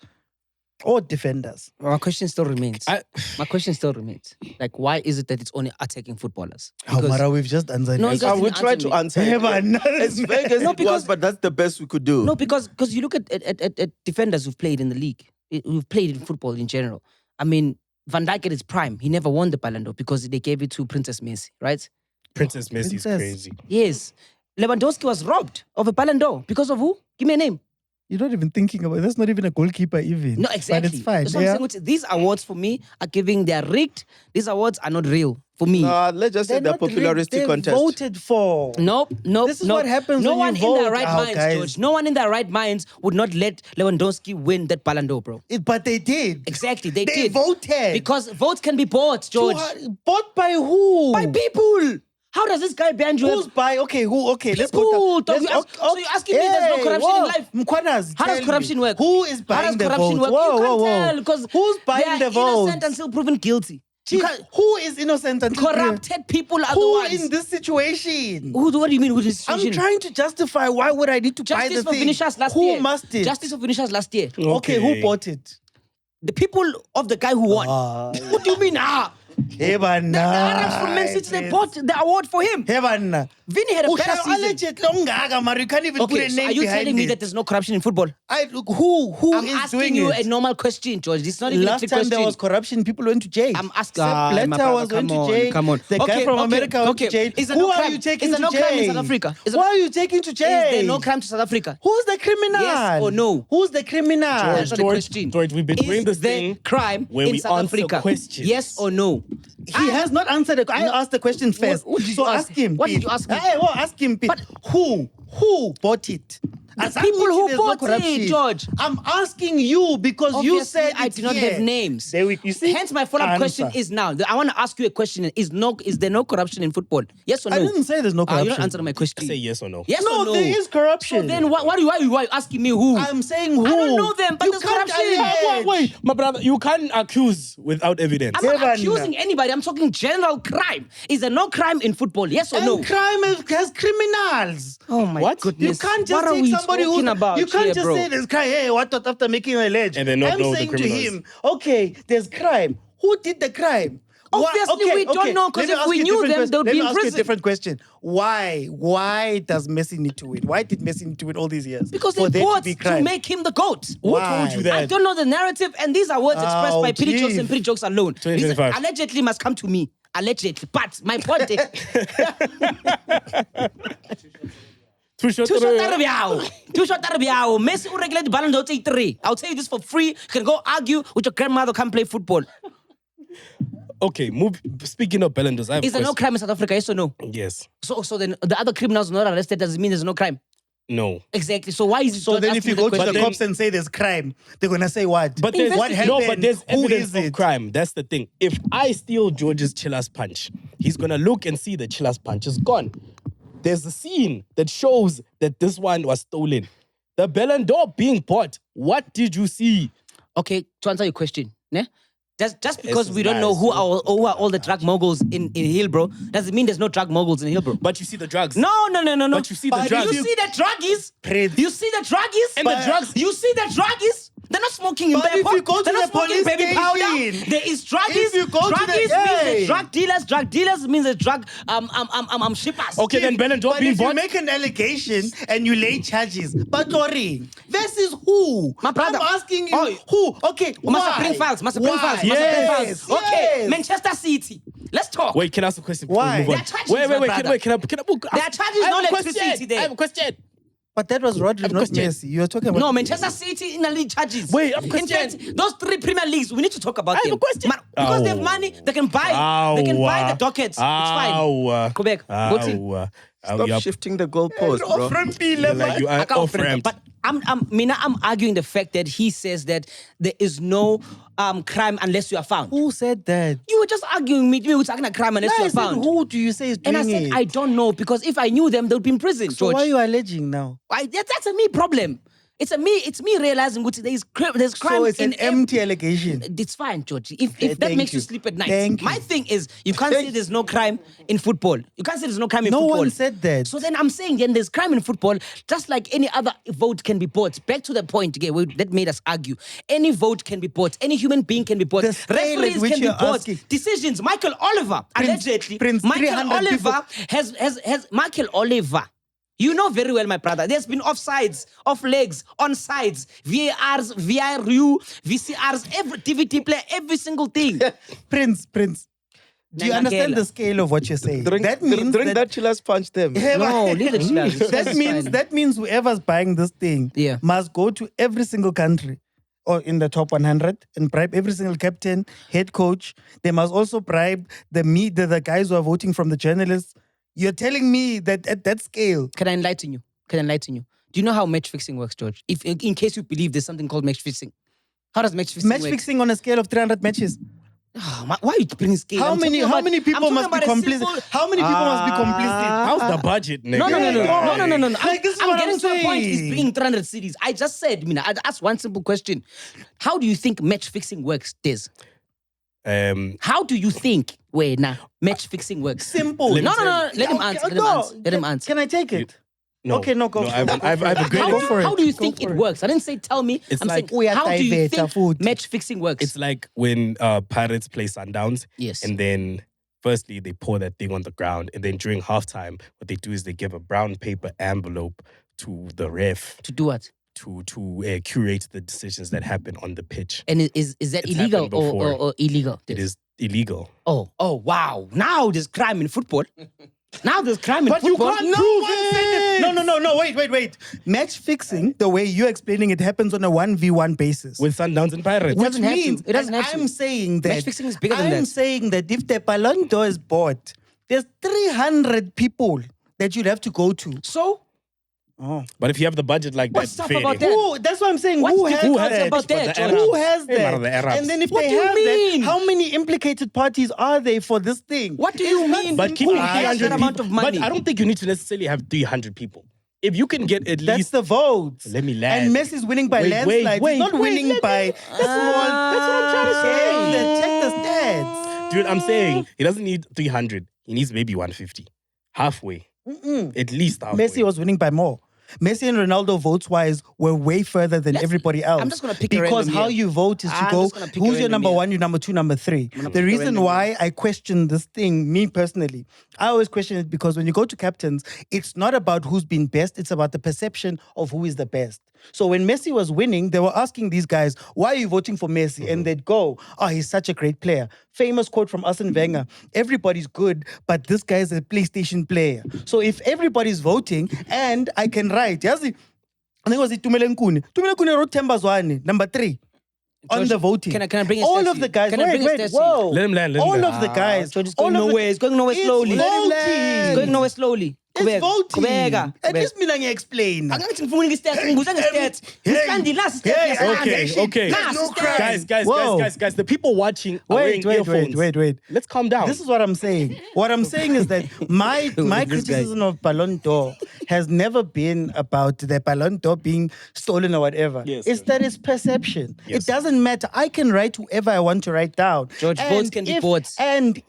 B: or defenders.
A: My question still remains.
C: I-
A: My question still remains. Like, why is it that it's only attacking footballers?
B: Oh, Mara, we've just answered
A: No,
B: that.
A: you guys
E: I will
A: didn't
E: try
A: answer
E: to
A: me.
E: answer.
B: Yeah,
E: it.
B: man.
E: As vague as
A: No,
E: it was,
A: because-
E: but that's the best we could do.
A: No, because you look at defenders who've played in the league, who've played in football in general. I mean, Van Dijk at his prime, he never won the Ballon d'Or because they gave it to Princess Messi, right?
C: Princess Messi is crazy.
A: Yes. Lewandowski was robbed of a Ballon d'Or because of who? Give me a name.
B: You're not even thinking about it. That's not even a goalkeeper even.
A: No, exactly.
B: But it's fine.
A: That's what I'm saying. These awards for me are giving, they are rigged. These awards are not real for me.
E: Let's just say they're popularistic contest.
B: Voted for.
A: Nope.
B: This is what happens
A: no
B: when
A: one
B: you vote.
A: in their right minds,
B: Guys.
A: George. No one in their right minds would not let Lewandowski win that Ballon d'Or, bro.
B: But they did.
A: Exactly, they
B: They
A: did.
B: voted.
A: Because votes can be bought, George.
B: Bought by who?
A: By people. How does this guy Banjo
B: Who's by? Okay, who? Okay, let's
A: People,
B: go.
A: dog, so you're asking me there's no corruption in life?
B: Mkwanas,
A: How does
B: tell
A: corruption
B: me,
A: work?
B: Who is
A: How
B: buying
A: does
B: the
A: corruption
B: votes?
A: work? You can't tell because
B: Who's
A: they
B: buying
A: are
B: the votes?
A: innocent until proven guilty. You can't-
B: Who is innocent until
A: corrupted people are the
B: Who
A: ones.
B: in this situation?
A: What do you mean who in this
B: I'm
A: situation?
B: trying to justify why would I need to buy
A: Justice
B: the
A: for
B: thing?
A: Vinicius last
B: Who
A: year.
B: must it?
A: Justice for Vinicius last year.
B: Okay, who bought it?
A: The people of the guy who won. What do you mean?
B: Heaven.
A: The Arabs from Man City, they bought the award for him.
B: Heaven.
A: Vinny had a better season.
B: You can't even put
A: Okay,
B: a
A: so
B: name
A: are you
B: behind
A: telling me
B: it.
A: that there's no corruption in football?
B: Who
A: I'm
B: is
A: asking
B: doing
A: you
B: it?
A: a normal question, George. This is not even a
B: Last
A: trick
B: time
A: question.
B: there was corruption, people went to jail.
A: I'm asking.
B: Sepp Blatter was went to jail.
A: Come on.
B: The guy from America went to jail.
A: Is there
B: Who
A: no
B: are
A: crime?
B: you taking
A: Is there
B: to
A: no
B: jail?
A: crime in South Africa?
B: Why are you taking to jail?
A: Is there no crime to South Africa?
B: Who's the criminal?
A: Yes or no?
B: Who's the criminal?
A: That's not a question.
C: George, we've been doing
A: Is
C: this
A: there
C: thing
A: crime
C: where
A: in
C: we
A: South
C: answer
A: Africa?
C: questions.
A: Yes or no?
B: He has not answered the question. I asked the question first.
A: What did you
B: so
A: ask?
B: ask him.
A: What did
B: Pete.
A: you ask me?
B: Hey, well, ask him. Pete.
A: But-
B: Who bought it?
A: The
B: As I'm
A: people
B: thinking
A: who
B: there's no
A: bought it,
B: corruption.
A: George.
B: I'm asking you because you
A: Obviously,
B: said
A: I
B: it's
A: do not
B: here.
A: have names.
B: There you see?
A: Hence, my follow-up question
B: Answer.
A: is now. I want to ask you a question. Is there no corruption in football? Yes or no?
B: I didn't say there's no
A: You
B: corruption.
A: don't answer my question.
C: Say yes or no.
A: Yes
B: No,
A: or no?
B: there is corruption.
A: So then why are you asking me who?
B: I'm saying who?
A: I don't know them, but
B: You
A: there's
B: can't
A: corruption.
B: allege.
C: Wait, my brother, you can't accuse without evidence.
A: I'm not
B: Evan.
A: accusing anybody. I'm talking general crime. Is there no crime in football? Yes or no?
B: And crime has criminals.
A: Oh my
C: What?
A: goodness.
B: You can't just
A: what are
B: take
A: we
B: somebody who's
A: talking about
B: you can't
A: here,
B: just
A: bro?
B: say there's crime. Hey, what after making a ledge?
C: And then not
B: I'm
C: know the
B: saying to
C: criminals.
B: him, okay, there's crime. Who did the crime?
A: Obviously, we don't know, 'cause
B: Let me
A: if
B: ask
A: we
B: you a
A: knew
B: different
A: them,
B: question.
A: they'll be
B: Let me
A: in
B: ask you a
A: prison.
B: different question. Why does Messi need to win? Why did Messi need to win all these years?
A: Because
B: for
A: they
B: there
A: bought
B: to be
A: to
B: crime?
A: make him the GOAT.
C: Who
B: Why?
C: told you that?
A: I don't know the narrative, and these are words expressed
B: Oh,
A: by Pity Jokes
B: geez.
A: and Pity Jokes alone. These
C: 2025.
A: allegedly must come to me. Allegedly. But my point is...
C: Two shots.
A: Two shot Arabiao. Messi will regulate the Ballon d'Or 3. I'll tell you this for free. You can go argue with your grandmother, come play football.
C: Okay, speaking of Ballon d'Ors, I have
A: Is there no crime in South Africa? Yes or no?
C: Yes.
A: So then the other criminals are not arrested. Does it mean there's no crime?
C: No.
A: Exactly. So why is it
B: So
A: not
B: then if
A: asking
B: you
A: me
B: go to the
A: question?
B: cops and say there's crime, they're going to say what?
C: But there's
B: what happened?
C: no, but there's
B: Who
C: evidence
B: is
C: of
B: it?
C: crime. That's the thing. If I steal George's chiller's punch, he's gonna look and see the chiller's punch is gone. There's a scene that shows that this one was stolen. The Ballon d'Or being bought. What did you see?
A: Okay, to answer your question, ne? Just because
C: is
A: we don't know
C: nice.
A: who are all the drug moguls in Hillbrow, doesn't mean there's no drug moguls in Hillbrow.
C: But you see the drugs.
A: No.
C: But you see the
A: But
C: drugs.
A: You see the druggies?
B: Prince.
A: You see the druggies?
C: And the drugs.
A: You see the druggies? They're not smoking in
B: But if
A: Bangkok.
B: you go to
A: They're not
B: the
A: smoking
B: police
A: baby powder.
B: station,
A: There is druggies.
B: if you go to the-
A: druggies means
B: Hey.
A: the drug dealers. Drug dealers means the drug shippers.
C: Okay, then Ballon d'Or
B: But
C: being
B: if you
C: bought.
B: make an allegation and you lay charges, but Tori, versus who?
A: My brother.
B: I'm asking you,
A: Oh.
B: who? Okay,
A: Must bring
B: why?
A: files. Must
B: Why?
A: bring files.
B: Yes.
A: Okay,
B: Yes.
A: Manchester City. Let's talk.
C: Wait, can I ask a question before
B: Why?
C: we move on?
A: There are charges,
C: Wait,
A: my
C: can
A: brother.
C: I
A: There are charges,
C: I have
A: no
C: a
A: electricity
C: question.
A: there.
C: I have a question.
B: But that was Rodri, not
C: question.
B: Messi. You're talking about
A: No, Manchester City in the league charges.
C: Wait, I have a
A: In
C: question.
A: fact, those 3 Premier Leagues, we need to talk about
C: I have
A: them.
C: a question.
A: Because they have
C: Ow.
A: money, they can buy. They can buy the dockets. It's fine. Go back. Go to.
E: Stop shifting the goalpost, bro.
C: Like you are
A: I can't
C: off
A: friend,
C: ramp.
A: but I'm arguing the fact that he says that there is no crime unless you are found.
B: Who said that?
A: You were just arguing with me. We're talking about crime unless
B: No,
A: you
B: I
A: are
B: said,
A: found.
B: who do you say is doing
A: And I said
B: it?
A: I don't know because if I knew them, they would be in prison.
B: So
A: George.
B: why are you alleging now?
A: That's a me problem. It's me realizing what there's crime.
B: So it's
A: in
B: an empty allegation.
A: It's fine, George. If
B: Okay,
A: that
B: thank
A: makes you
B: you.
A: sleep at night.
B: Thank you.
A: My thing is, you can't say there's no crime in football. You can't say there's no crime in
B: No
A: football.
B: one said that.
A: So then I'm saying then there's crime in football, just like any other vote can be bought. Back to the point again, that made us argue. Any vote can be bought. Any human being can be bought.
B: The scale at
A: Referees
B: which
A: can be
B: you're
A: bought.
B: asking-
A: Decisions. Michael Oliver,
B: Prince-
A: allegedly.
B: Prince,
A: Michael
B: 300
A: Oliver has Michael Oliver You know very well, my brother. There's been offsides, off legs, on sides, VARs, VRU, VCRs, every DVD player, every single thing.
B: Prince. Do you understand the scale of what you're saying?
E: Drink that chillers punch them.
A: No, leave it.
B: That means whoever's buying this thing must go to every single country or in the top 100 and bribe every single captain, head coach. They must also bribe the guys who are voting from the journalists. You're telling me that at that scale.
A: Can I enlighten you? Do you know how match fixing works, George? If in case you believe there's something called match fixing. How does match fixing work?
B: Match fixing on a scale of 300 matches.
A: Why are you bringing scale?
B: How many people must be complicit? How many people must be complicit?
C: How's the budget, nigga?
A: No.
B: Like, this is
A: I'm
B: what
A: getting
B: I'm
A: to a point.
B: saying.
A: He's bringing 300 cities. I just said, I asked one simple question. How do you think match fixing works, Des? How do you think match fixing works?
B: Simple.
A: No. Let him answer.
B: Can I take it?
C: No.
B: Okay, no, go for it.
C: I have a great
A: How do you think it works? I didn't say tell me. I'm
C: like
A: saying, how do you think match fixing works?
C: It's like when Pirates play Sundowns.
A: Yes.
C: And then firstly, they pour that thing on the ground. And then during halftime, what they do is they give a brown paper envelope to the ref.
A: To do what?
C: To curate the decisions that happen on the pitch.
A: And is that
C: It's
A: illegal
C: happened before.
A: or illegal?
C: It is illegal.
A: Oh, wow. Now there's crime in football.
B: But you can't prove it. No, wait. Match fixing, the way you're explaining it, happens on a 1v1 basis.
C: With Sundowns and Pirates.
A: Which means it doesn't have to.
B: I'm saying that
A: Match fixing is bigger than that.
B: I'm saying that if the Ballon d'Or is bought, there's 300 people that you'd have to go to.
A: So?
B: Oh.
C: But if you have the budget like
A: What's
C: that,
A: tough
C: fair
A: about
C: day.
A: that?
B: That's what I'm saying.
A: What's
B: Who has
A: difficult
B: that?
A: about that, George?
B: Who has
C: Hey, man, the
B: that?
C: Arabs.
B: And then if
A: What
B: they
A: do you
B: have
A: mean?
B: that, how many implicated parties are there for this thing?
A: What do you mean?
C: But keep
A: Who
C: it
A: has
C: 300
A: that amount
C: people.
A: of money?
C: But I don't think you need to necessarily have 300 people. If you can get at
B: That's
C: least...
B: the votes.
C: Let me land.
B: And Messi's winning by landslides. He's not winning by small.
C: That's what I'm trying to say.
B: Check the stats.
C: Dude, I'm saying he doesn't need 300. He needs maybe 150. Halfway. At least halfway.
B: Messi was winning by more. Messi and Ronaldo votes-wise were way further than everybody else.
A: I'm just going to pick a
B: because
A: random
B: how
A: here.
B: you vote is to
A: I'm
B: go,
A: just gonna pick a
B: who's your
A: random
B: number
A: here.
B: one, your number two, number three.
A: gonna
B: The
A: pick a
B: reason
A: random
B: why I question this thing, me personally, I always question it because when you go to captains, it's not about who's been best, it's about the perception of who is the best. So when Messi was winning, they were asking these guys, why are you voting for Messi? And they'd go, oh, he's such a great player. Famous quote from Arsene Wenger, everybody's good, but this guy's a PlayStation player. So if everybody's voting, and I can write, I think it was Tumele Nkune. Tumele Nkune wrote Themba Zwane, number 3. On
A: George,
B: the voting.
A: can I bring a
B: all
A: stats
B: of
A: to
B: the
A: you?
B: guys.
A: Can I bring a
B: Wait,
A: stats to
B: whoa.
C: Let him land.
B: All of the guys.
A: George is going
B: all of
A: nowhere. It's going nowhere
B: It's
A: slowly.
B: voting.
A: It's going nowhere slowly.
B: It's voting.
A: Kubeka.
B: At least me explain.
A: Angathi ngifuna ngistats, ngibuzanga stats. Ngihlandi last stats.
C: Okay.
B: No crime.
C: Guys, the people watching are wearing earphones.
B: Wait.
C: Let's calm down.
B: This is what I'm saying. What I'm saying is that my criticism of Ballon d'Or has never been about the Ballon d'Or being stolen or whatever.
C: Yes,
B: It's that it's perception.
C: Yes.
B: It doesn't matter. I can write whoever I want to write down.
A: George, votes can be bought.
B: And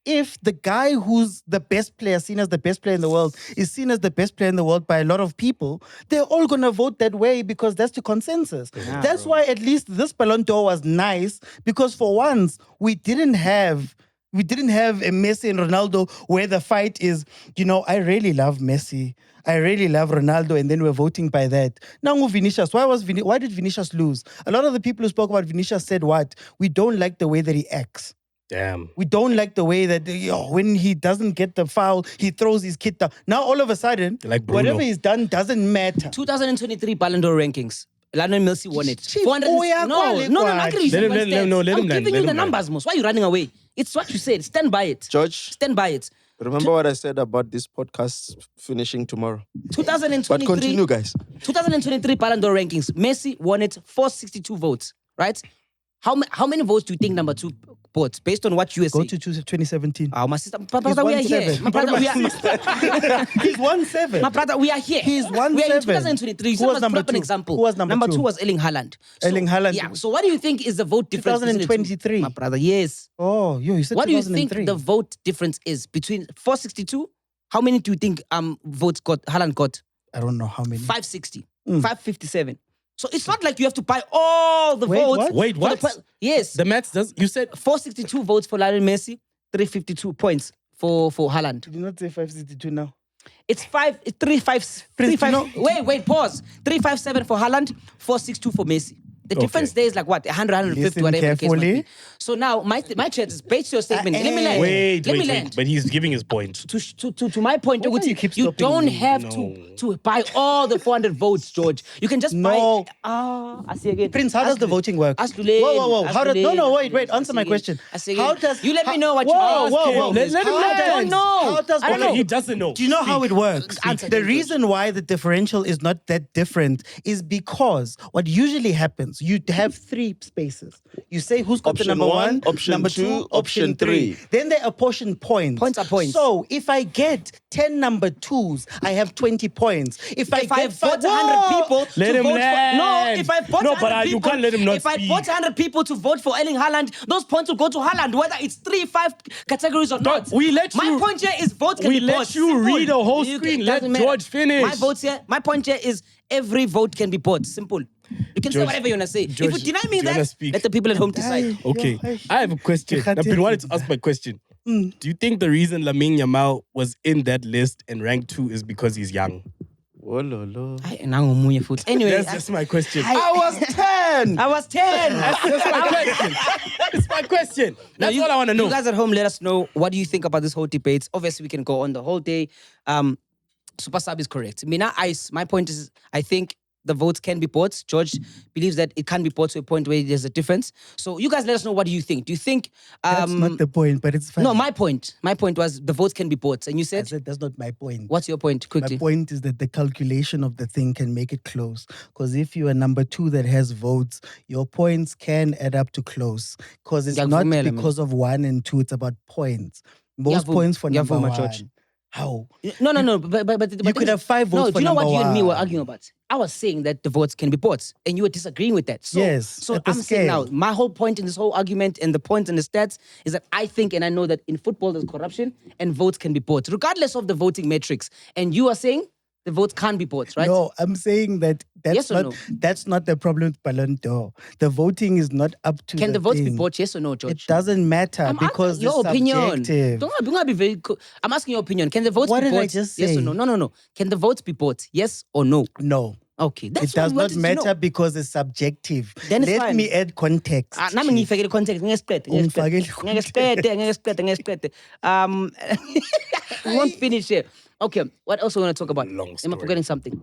B: if the guy who's the best player, seen as the best player in the world, is seen as the best player in the world by a lot of people, they're all going to vote that way because that's the consensus. That's why at least this Ballon d'Or was nice because for once, we didn't have a Messi and Ronaldo where the fight is, I really love Messi. I really love Ronaldo, and then we're voting by that. Now, Vinicius, why did Vinicius lose? A lot of the people who spoke about Vinicius said what? We don't like the way that he acts.
C: Damn.
B: We don't like the way that when he doesn't get the foul, he throws his kit down. Now, all of a sudden,
C: Like Bruno.
B: whatever he's done doesn't matter.
A: 2023 Ballon d'Or rankings. Lionel Messi won it.
B: Chief,
A: 400. No, I can
C: Let him land. Let
A: I'm
C: him land,
A: giving
C: let
A: you
C: him
A: the
C: land.
A: numbers, Mos. Why are you running away? It's what you said. Stand by it.
E: George,
A: Stand by it.
E: remember what I said about this podcast finishing tomorrow.
A: 2023.
E: But continue, guys.
A: 2023 Ballon d'Or rankings. Messi won it 462 votes, right? How many votes do you think number 2 bought based on what you
B: Go
A: say?
B: to 2017.
A: Oh, my sister, my brother, we are here.
B: 1-7.
A: My brother, we are.
B: He's 1-7.
A: My brother, we are here.
B: He's
A: We are in
B: 1-7.
A: 2023.
B: Who was number
A: an
B: 2?
A: example.
B: Who was number 2?
A: 2 was Erling Haaland.
B: Erling Haaland.
A: Yeah. So what do you think is the vote difference? between the two?
B: 2023.
A: My brother, yes.
B: Oh, you said
A: What do you
B: 2003.
A: think the vote difference is between 462? How many do you think votes Haaland got?
B: I don't know how many.
A: 560, 557. So it's not like you have to buy all the
B: Wait,
A: votes.
B: what?
C: Wait, what?
A: Yes.
C: The maths does. You said
A: 462 votes for Lionel Messi, 352 points for Haaland.
B: Did you not say 562 now?
A: It's 3-5. Wait, pause. 3-5-7 for Haaland, 4-6-2 for Messi. The difference there is like what? 100, 150,
B: Listen
A: whatever the case might
B: carefully.
A: be. So now my chat is based on your statement. Let me land.
C: Wait. But he's giving his point.
A: To my point,
B: Why do you keep
A: you
B: stopping
A: don't
B: me?
A: have to buy all the 400 votes, George. You can just buy. I see again.
B: Prince, how does the voting work?
A: Ask Lulaine,
B: Whoa.
A: ask
B: How does?
A: Lulaine,
B: No.
A: ask
B: Wait.
A: Lulaine,
B: Answer
A: ask
B: my
A: again,
B: question.
A: ask again.
B: How does?
A: You let me know what you
B: Whoa.
C: Let him
A: I don't
C: land.
A: know.
B: How does?
A: I don't know.
C: He doesn't know.
B: Do you know how it works?
A: Answer
B: The
A: them,
B: reason why the differential is not that different is because what usually happens, you have 3 spaces. You say who's got
E: Option
B: the number 1,
E: option
B: number
E: 2,
B: 2,
E: option 3.
B: Then they apportion points.
A: Points are points.
B: So if I get 10 number 2s, I have 20 points. If I
A: vote 100
B: Whoa!
A: people
C: Let
A: to
C: him
A: vote
C: land.
A: for if I vote
C: No,
A: 100
C: but you
A: people,
C: can't let him not
A: if I
C: speak.
A: vote 100 people to vote for Erling Haaland, those points will go to Haaland, whether it's 3-5 categories or not.
C: we let
A: my
C: you-
A: point here is vote can
C: we
A: be
C: let
A: bought.
C: you
A: Simple.
C: read a whole
A: You
C: screen.
A: it
C: Let
A: doesn't matter.
C: George finish.
A: My point here is every vote can be bought. Simple. You can say
C: George,
A: whatever you want to say.
C: George,
A: if you deny me
C: do you wanna
A: that,
C: speak?
A: let the people at home decide.
C: Okay,
B: Yo,
C: I have a question. I've been wanting to ask my question. Do you think the reason Lamine Yamal was in that list and ranked 2 is because he's young?
E: Oh, lolo.
A: Anyway,
C: That's just my question.
E: I was 10.
A: I was 10.
C: That's my question. It's my question. That's all I want to know.
A: You guys at home, let us know what do you think about this whole debate. Obviously, we can go on the whole day. Super Sub is correct. My point is, I think the votes can be bought. George believes that it can be bought to a point where there's a difference. So you guys let us know, what do you think? Do you think...
B: That's not the point, but it's fine.
A: No, my point was the votes can be bought. And you
B: I
A: said...
B: said that's not my point.
A: What's your point, quickly?
B: My point is that the calculation of the thing can make it close. Because if you are number 2 that has votes, your points can add up to close. Because it's not because of 1 and 2, it's about points. Most points for number 1.
A: George.
B: How?
A: No. But
B: You could have 5 votes
A: no,
B: for
A: do you know
B: number
A: what you
B: 1.
A: and me were arguing about? I was saying that the votes can be bought, and you were disagreeing with that. So,
B: Yes,
A: So
B: at the
A: I'm saying now,
B: scale.
A: my whole point in this whole argument and the points and the stats is that I think and I know that in football there's corruption and votes can be bought, regardless of the voting metrics. And you are saying the votes can't be bought, right?
B: No, I'm saying that
A: Yes or
B: that's not the problem with Ballon d'Or. The voting is not up to
A: Can the votes be
B: thing.
A: bought? Yes or no, George?
B: It doesn't matter
A: I'm
B: because
A: asking your
B: it's
A: opinion.
B: subjective.
A: Don't be very. I'm asking your opinion. Can the votes
B: What
A: be
B: did
A: bought?
B: I just
A: Yes or
B: say?
A: no? No. Can the votes be bought? Yes or no?
B: No.
A: Okay, that's
B: It does
A: what
B: not
A: we wanted to
B: matter
A: know.
B: because it's subjective.
A: Then it's
B: Let
A: fine.
B: me add context.
A: Nami ngiyifakele context ngesiqede we won't finish here. Okay, what else we want to talk about?
C: Long
A: Am I
C: story.
A: forgetting something?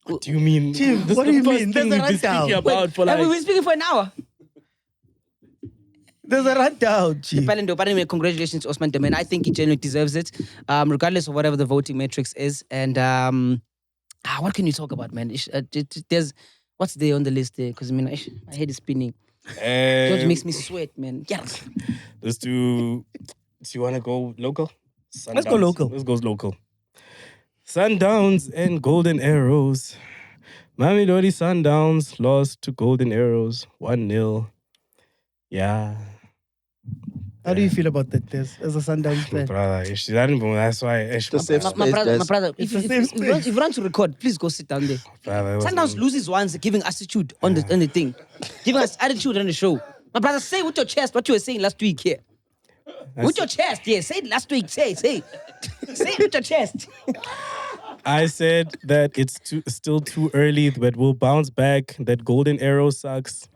C: What do you mean?
B: Chief,
C: This
B: what
C: is
B: do you
C: the first
B: mean?
C: thing
B: There's a
C: we've been speaking
B: rundown.
C: about for
A: Have we
C: like...
A: been speaking for an hour?
B: There's a rundown, Chief.
A: But anyway, congratulations to Ousmane Dembele. I think he genuinely deserves it, regardless of whatever the voting metrics is. And what can you talk about, man? There's what's there on the list there? Because my head is spinning. George makes me sweat, man. Yeah.
C: Let's do you want to go local?
B: Let's go local.
C: Let's go local. Sundowns and Golden Arrows. Mamelodi Sundowns lost to Golden Arrows 1-0. Yeah.
B: How do you feel about that, Des, as a Sundowns fan?
C: Brother, that's why.
E: The safe
A: My
E: space,
A: brother,
B: It's
A: if
B: the same space.
A: you want to record, please go sit down there. Sundowns loses once, giving attitude on the thing, giving us attitude on the show. My brother, say with your chest what you were saying last week here. With your chest, yeah. Say it last week. Say. Say it with your chest.
C: I said that it's still too early, but we'll bounce back. That Golden Arrow sucks.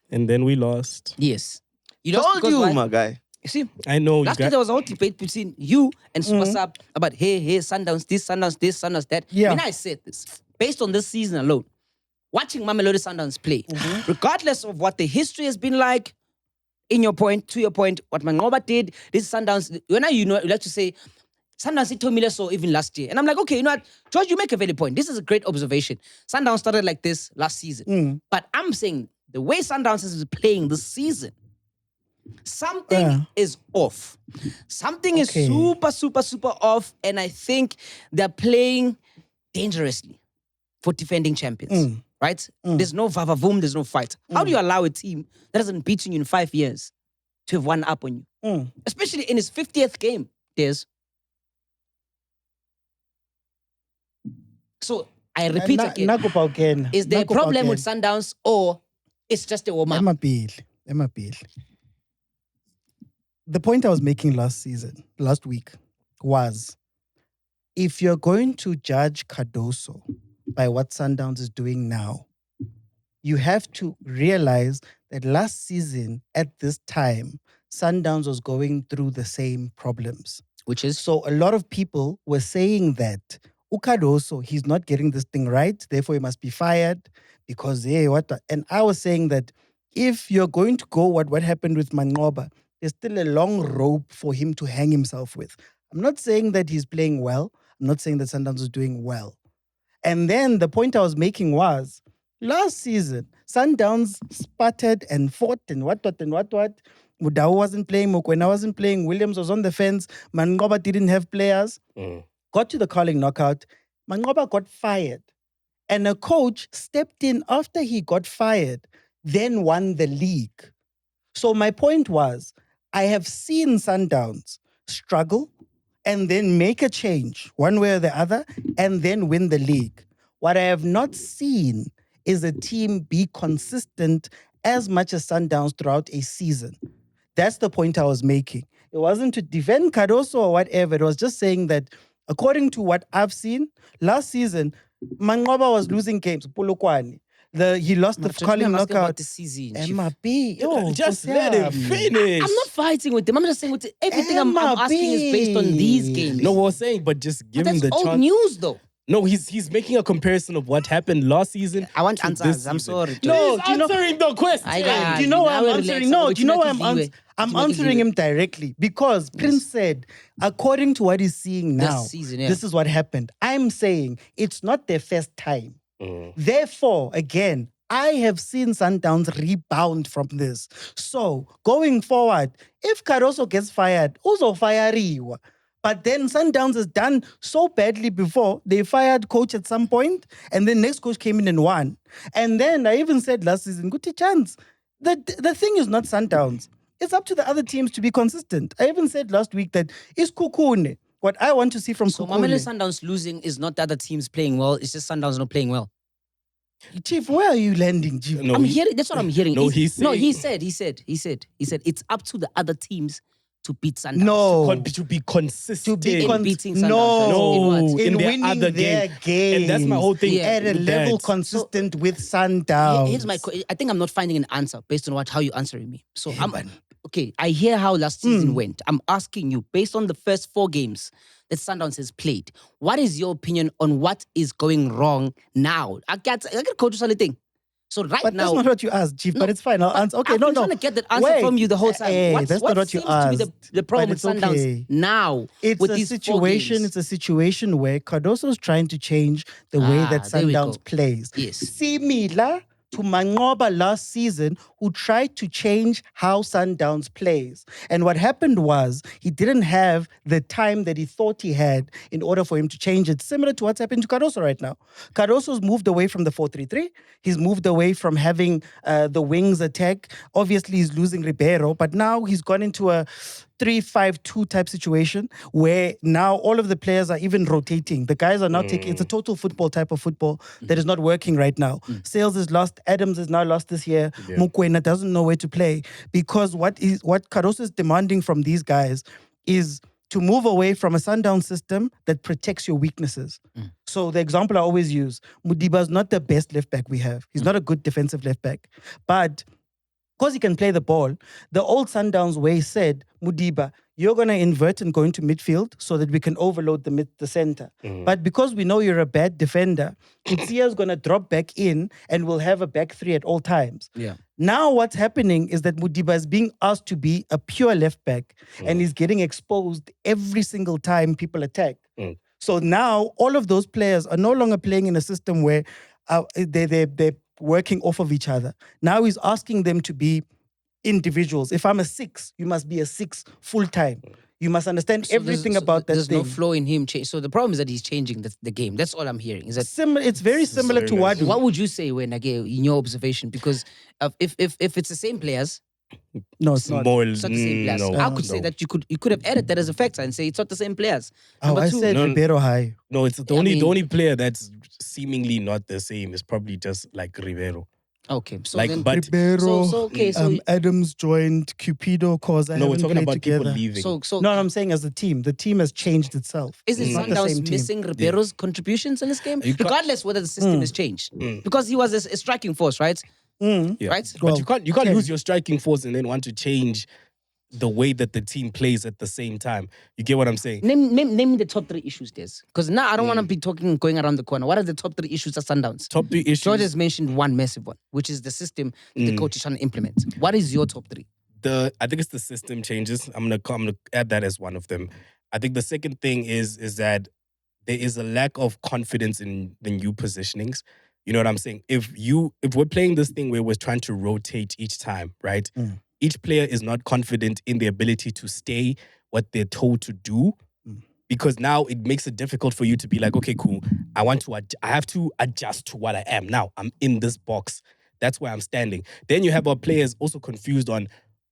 C: And then we lost.
A: Yes. You lost
E: Told
A: because
E: you,
A: why?
E: my guy.
A: You see,
C: I know you
A: last week
C: got...
A: there was a whole debate between you and Super Sub about hey, Sundowns this, Sundowns this, Sundowns that.
B: Yeah.
A: When I said this, based on this season alone, watching Mamelodi Sundowns play, regardless of what the history has been like, to your point, what Mangoba did, this Sundowns, you like to say, Sundowns, he told me so even last year. And I'm like, okay, you know what, George, you make a valid point. This is a great observation. Sundowns started like this last season. But I'm saying the way Sundowns is playing this season, something is off. Something is super, super, super off. And I think they're playing dangerously for defending champions. Right? There's no vavavoom, there's no fight. How do you allow a team that hasn't beaten you in 5 years to have one up on you? Especially in his 50th game, Des. So I repeat again. Is there a problem with Sundowns or it's just a warm-up?
B: Emma Peel. The point I was making last week was if you're going to judge Cardoso by what Sundowns is doing now, you have to realize that last season at this time, Sundowns was going through the same problems.
A: Which is
B: So a lot of people were saying that Cardoso, he's not getting this thing right, therefore he must be fired because and I was saying that if you're going to go what happened with Manqoba, there's still a long rope for him to hang himself with. I'm not saying that he's playing well. I'm not saying that Sundowns is doing well. And then the point I was making was, last season, Sundowns sputtered and fought and what. Mudau wasn't playing, Mokwena wasn't playing, Williams was on the fence, Manqoba didn't have players. Got to the Carling knockout, Manqoba got fired. And a coach stepped in after he got fired, then won the league. So my point was, I have seen Sundowns struggle and then make a change one way or the other and then win the league. What I have not seen is a team be consistent as much as Sundowns throughout a season. That's the point I was making. It wasn't to defend Cardoso or whatever. It was just saying that according to what I've seen, last season, Manqoba was losing games. Polokwane. He lost the Carling knockout.
A: This season,
B: MRB.
C: Just let him finish.
A: I'm not fighting with them. I'm just saying with everything I'm asking is based on these games.
C: No, we're saying, but just give him
A: That's
C: the
A: old
C: chance.
A: news though.
C: No, he's making a comparison of what happened last season.
A: I want
C: to
A: answers.
C: this
A: I'm
C: season.
A: sorry.
B: No,
C: He's answering the question.
A: I-
B: Do you know why I'm
A: Now
B: answering?
A: relax.
B: No,
A: What
B: do you know why
A: you
B: I'm
A: like
B: answering
A: it?
B: him directly? Because Prince said, according to what he's seeing
A: This
B: now,
A: season, yeah.
B: this is what happened. I'm saying it's not their first time. Therefore, again, I have seen Sundowns rebound from this. So going forward, if Cardoso gets fired, also fire you. But then Sundowns has done so badly before. They fired coach at some point, and then next coach came in and won. And then I even said last season, good chance. The thing is not Sundowns. It's up to the other teams to be consistent. I even said last week that it's Kukune. What I want to see from
A: So Mamelodi
B: Kukune.
A: Sundowns losing is not the other teams playing well. It's just Sundowns not playing well.
B: Chief, where are you landing, Chief?
C: No,
A: I'm hearing. That's what I'm hearing.
C: No,
A: He
C: saying-
A: said it's up to the other teams to beat Sundowns.
B: No.
C: To be consistent.
B: To be
A: In beating Sundowns.
B: no,
A: In what?
C: in their
B: winning
C: other
B: their
C: game. And that's my whole thing.
A: Yeah.
B: at a
C: with
B: level
C: that.
B: consistent with Sundowns.
A: Here's my. I think I'm not finding an answer based on how you're answering me. So I'm okay. I hear how last season went. I'm asking you based on the first 4 games that Sundowns has played. What is your opinion on what is going wrong now? I got coach thing. So
B: But
A: now,
B: that's not what you asked, Chief. But it's fine. I'll answer. Okay,
A: I've
B: no,
A: been
B: no.
A: trying to get that answer
B: Wait.
A: from you the whole time.
B: Hey,
A: what
B: that's not what you
A: seems to be
B: asked.
A: the problem
B: But
A: with
B: it's
A: Sundowns
B: okay.
A: now?
B: It's
A: with
B: a
A: these 4
B: situation.
A: games?
B: It's a situation where Cardoso's trying to change the way that
A: there we
B: Sundowns
A: go.
B: plays.
A: Yes.
B: Similar to Manqoba last season, who tried to change how Sundowns plays. And what happened was he didn't have the time that he thought he had in order for him to change it. Similar to what's happened to Cardoso right now. Cardoso's moved away from the 4-3-3. He's moved away from having the wings attack. Obviously, he's losing Ribeiro, but now he's gone into a 3-5-2 type situation where now all of the players are even rotating. The guys are now taking, it's a total football type of football that is not working right now. Sales is lost. Adams is now lost this year.
C: Yeah.
B: Mokwena doesn't know where to play because what Cardoso is demanding from these guys is to move away from a sundown system that protects your weaknesses. So the example I always use, Mudiba is not the best left back we have. He's not a good defensive left back. But because he can play the ball, the old Sundowns way said, Mudiba, you're going to invert and go into midfield so that we can overload the center. But because we know you're a bad defender, Kutsia's going to drop back in and we'll have a back 3 at all times.
A: Yeah.
B: Now what's happening is that Mudiba is being asked to be a pure left back and he's getting exposed every single time people attack. So now all of those players are no longer playing in a system where they're working off of each other. Now he's asking them to be individuals. If I'm a 6, you must be a 6 full time. You must understand everything about that
A: There's
B: thing.
A: no flow in him. So the problem is that he's changing the game. That's all I'm hearing. Is that
B: It's very similar to
C: very
B: Wadu.
A: what would you say when again in your observation? Because if it's the same players,
B: No, it's not.
C: More,
A: it's not the same players.
C: no,
A: I could say that you could have added that as a factor and say it's not the same players.
B: Oh,
A: Number
B: I
A: 2,
B: said
C: No,
B: Ribeiro high.
C: No, it's the
A: I
C: only
A: mean-
C: the only player that's seemingly not the same is probably just like Rivero.
A: Okay, so
C: Like,
A: then,
C: but
B: Ribeiro,
A: so
B: Adams joined, Cupido, cause I
C: no, we're
B: haven't
C: talking
B: played
C: about
B: together.
C: people leaving.
A: so
B: No, I'm saying as a team. The team has changed itself.
A: is it
B: It's not the same
A: Sundowns
B: team.
A: missing Ribeiro's contributions in this game,
C: You can't-
A: regardless whether the system has changed? Because he was a striking force, right?
C: Yeah.
A: Right?
C: But you can't
B: okay.
C: lose your striking force and then want to change the way that the team plays at the same time. You get what I'm saying?
A: Name me the top 3 issues, Des. Because now I don't want to be going around the corner. What are the top 3 issues at Sundowns?
C: Top 3 issues.
A: George has mentioned one massive one, which is the system that the coach is trying to implement. What is your top 3?
C: I think it's the system changes. I'm gonna add that as one of them. I think the second thing is that there is a lack of confidence in the new positionings. You know what I'm saying? If we're playing this thing where we're trying to rotate each time, right? Each player is not confident in the ability to stay what they're told to do, because now it makes it difficult for you to be like, okay, cool. I have to adjust to what I am now. I'm in this box. That's where I'm standing. Then you have our players also confused on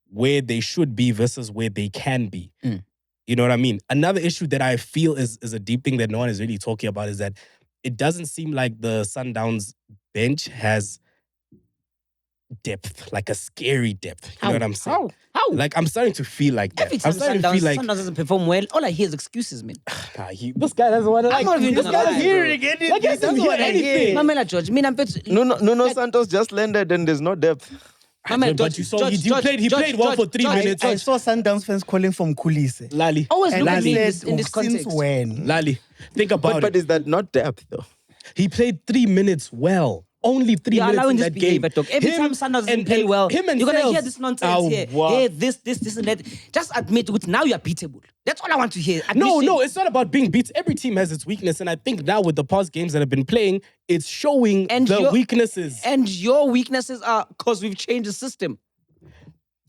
C: where they should be versus where they can be. You know what I mean? Another issue that I feel is a deep thing that no one is really talking about is that it doesn't seem like the Sundowns bench has depth, like a scary depth. You know what I'm saying?
A: How?
C: Like, I'm starting to feel like that.
A: Every time
C: I'm starting to feel like,
A: Sundowns doesn't perform well, all I hear is excuses, man.
C: this guy doesn't want to like.
A: not even
C: This
A: gonna
C: guy
A: lie,
C: doesn't
A: bro.
B: Hearing anything.
C: Like, he doesn't hear anything.
A: Mamela George,
E: Nuno Santos just landed and there's no depth.
C: But you saw he played well for 3 minutes.
B: I saw Sundowns fans calling from Kulise.
C: Lali,
A: Always
B: And
A: look
B: I
A: at me
B: said,
A: in this context.
B: since when?
C: Lali, think about
E: But
C: it.
E: is that not depth though?
C: He played 3 minutes well. Only 3
A: You're
C: minutes
A: allowing
C: in
A: this
C: that game.
A: behavior, dog. Every time Sundowns doesn't play well, you're going to hear this nonsense here.
C: Wow.
A: Hey, this, and that. Just admit it. Now you're beatable. That's all I want to hear. Admission.
C: No, it's not about being beat. Every team has its weakness, and I think now with the past games that have been playing, it's showing the weaknesses.
A: And your weaknesses are because we've changed the system.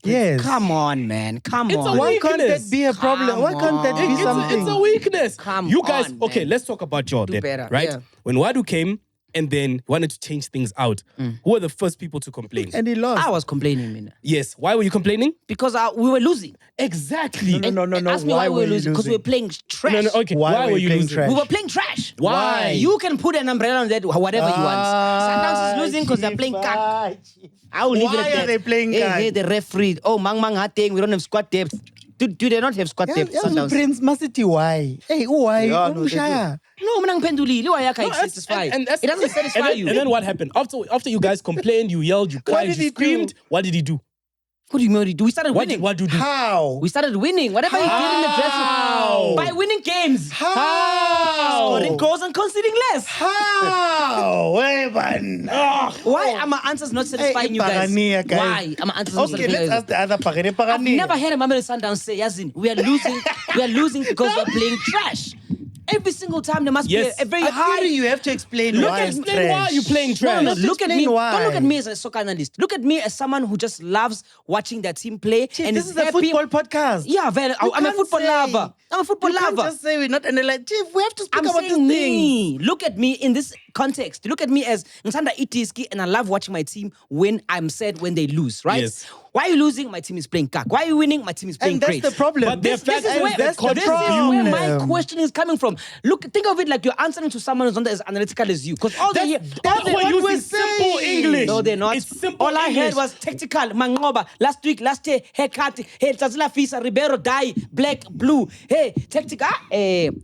B: Yes.
A: Come on, man. Come
C: It's
A: on.
C: a
B: Why can't
C: weakness.
B: that be a problem? Why can't that be something?
C: It's a weakness.
A: Come
C: you guys,
A: on,
C: okay,
A: man.
C: let's talk about Jordan,
A: better,
C: right?
A: yeah.
C: When Wadu came and then wanted to change things out, who were the first people to complain?
B: And he lost.
A: I was complaining, man.
C: Yes. Why were you complaining?
A: Because we were losing.
C: Exactly.
B: No.
A: Ask me why we were losing. Because we were playing trash.
C: No, okay.
B: Why
C: Were you
B: playing
C: losing?
B: trash?
A: We were playing trash.
C: Why?
A: You can put an umbrella on that, whatever you want. Sundowns is losing because they're playing cack. I will leave it
B: Why
A: at that.
B: are they playing cack?
A: Hey, the referee. Oh, Mang Hateng, we don't have squad depth. Do they not have squad depth? Sundowns?
B: Prince Masiti, why? Hey, why?
E: Yeah, no, they do.
A: No, Manang Penduli. It satisfy. It doesn't satisfy you.
C: And then what happened? After you guys complained, you yelled, you cried,
B: did
C: you
B: he
C: screamed.
B: do?
C: What did he do?
A: What do you mean? We started winning.
C: What do you do?
B: How?
A: We started winning. Whatever he did in the dressing by winning games.
B: How?
A: Scoring goals and conceding less.
B: How? Hey, man.
A: Why are my answers not satisfying you guys?
B: Pagania, guys.
A: Why are my answers not
B: Okay,
A: satisfying
B: let's
A: you
B: ask the other Pagani.
A: I've
B: Pagani.
A: never heard a Mamelodi Sundowns say, Yazin, we are losing. We are losing because we're playing trash. Every single time there must
C: Yes.
A: be a very
B: I
A: high.
B: feel you have to explain why it's
C: Explain why
B: trash.
C: you're playing trash.
A: No,
B: Let's
A: look at me.
B: explain why.
A: Don't look at me as a soccer analyst. Look at me as someone who just loves watching their team play.
B: Chief,
A: and
B: this is a
A: happy.
B: football podcast.
A: Yeah, I'm a
B: can't
A: football
B: say-
A: lover. I'm a football
B: You can't
A: lover.
B: just say we're not analyzing. Chief, we have to speak
A: I'm
B: about this
A: saying
B: thing.
A: me. Look at me in this context. Look at me as Nsanda Itiski, and I love watching my team when I'm sad when they lose, right?
C: Yes.
A: Why are you losing? My team is playing cack. Why are you winning? My team is playing
B: And that's
A: great.
B: the problem.
C: But they're
A: This is
C: factors
A: where,
C: that
A: this is where my
B: problem.
A: question is coming from. Look, think of it like you're answering to someone who's not as analytical as you. Because all
C: That's
A: they
C: what
B: we're
C: using simple
B: saying.
C: English.
A: no, they're not.
C: It's simple
A: All I
C: English.
A: heard was tactical. Mangoba. Last year, haircut. Hey, Tazila Fisa, Ribeiro, die, black, blue. Hey, tactical.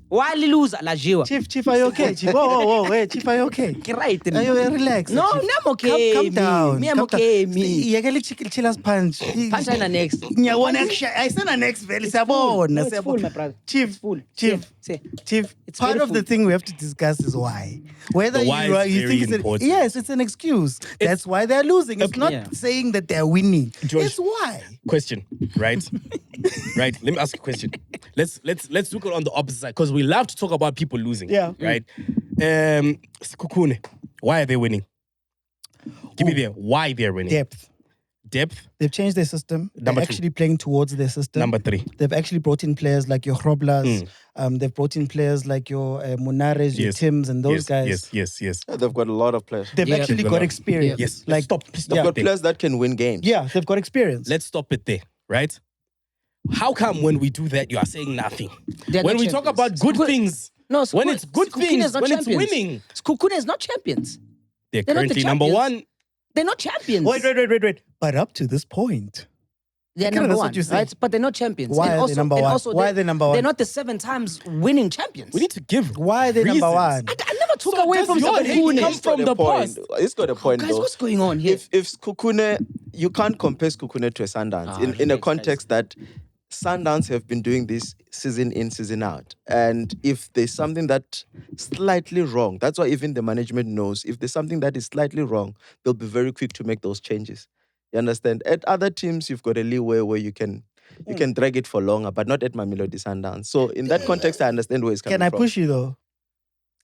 A: Why lose? La Jiwa.
B: Chief, are you okay? Chief, whoa, hey, Chief, are you okay?
A: Right.
B: Are you relax?
A: No,
B: Chief?
A: I'm okay.
B: Calm down.
A: Me, I'm
B: calm down.
A: okay. Me.
B: Yakeli chillas punch.
A: Punch line next.
B: I send a next very
A: No, it's full, my brother.
B: Chief,
A: It's full.
B: Chief,
A: Say.
B: Chief.
A: It's
B: Part
A: very
B: of the
A: full.
B: thing we have to discuss is why. Whether
C: The why
B: you
C: is
B: you
C: very
B: think
C: important.
B: yes, it's an excuse. That's why they're losing. It's not
A: Yeah.
B: saying that they're winning.
C: George.
B: It's why.
C: Question, right? Right. Let me ask you a question. Let's look on the opposite side because we love to talk about people losing.
B: Yeah.
C: Right. Kukune, why are they winning? Give me there. Why they're winning? Depth.
B: They've changed their system.
C: Number
B: They're
C: two.
B: actually playing towards their system.
C: Number 3.
B: They've actually brought in players like your Hroblas. They've brought in players like your Munares, your
C: Yes.
B: Tims, and those guys.
C: Yes.
E: Yeah, they've got a lot of players.
B: They've
A: Yeah.
B: actually
C: They've
B: got
C: got-
B: experience.
C: Yes.
B: Like,
C: Stop.
B: yeah.
E: They've got players that can win games.
B: Yeah, they've got experience.
C: Let's stop it there, right? How come when we do that, you are saying nothing?
A: They're
C: When
A: not
C: we talk
A: champions.
C: about good things,
A: No,
C: when it's good
A: Skukune
C: things,
A: is not
C: when
A: champions.
C: it's winning,
A: Skukune is not champions.
C: they're
A: They're not the
C: currently number
A: champions.
C: 1.
A: They're not champions.
B: Wait. But up to this point.
A: They're
B: That's
A: number
B: what
A: one,
B: you say.
A: right? But they're not champions.
B: Why
A: and
B: are
A: also,
B: they number
A: and
B: one?
A: also
B: Why are they number one?
A: They're not the 7 times winning champions.
C: We need to give.
B: Why are they
C: reasons.
B: number one?
A: I never took
C: So
A: away
C: does
A: from
C: your
A: somebody
C: hate
A: who
C: come
A: is.
C: from the past?
E: It's got a point,
A: Guys,
E: though.
A: what's going on here?
E: If Skukune, you can't compare Skukune to a Sundowns in a context that Sundowns have been doing this season in, season out. And if there's something that's slightly wrong, that's why even the management knows, if there's something that is slightly wrong, they'll be very quick to make those changes. You understand? At other teams, you've got a leeway where you can drag it for longer, but not at Mamelodi Sundowns. So in that context, I understand where it's coming from.
B: Can I push you though?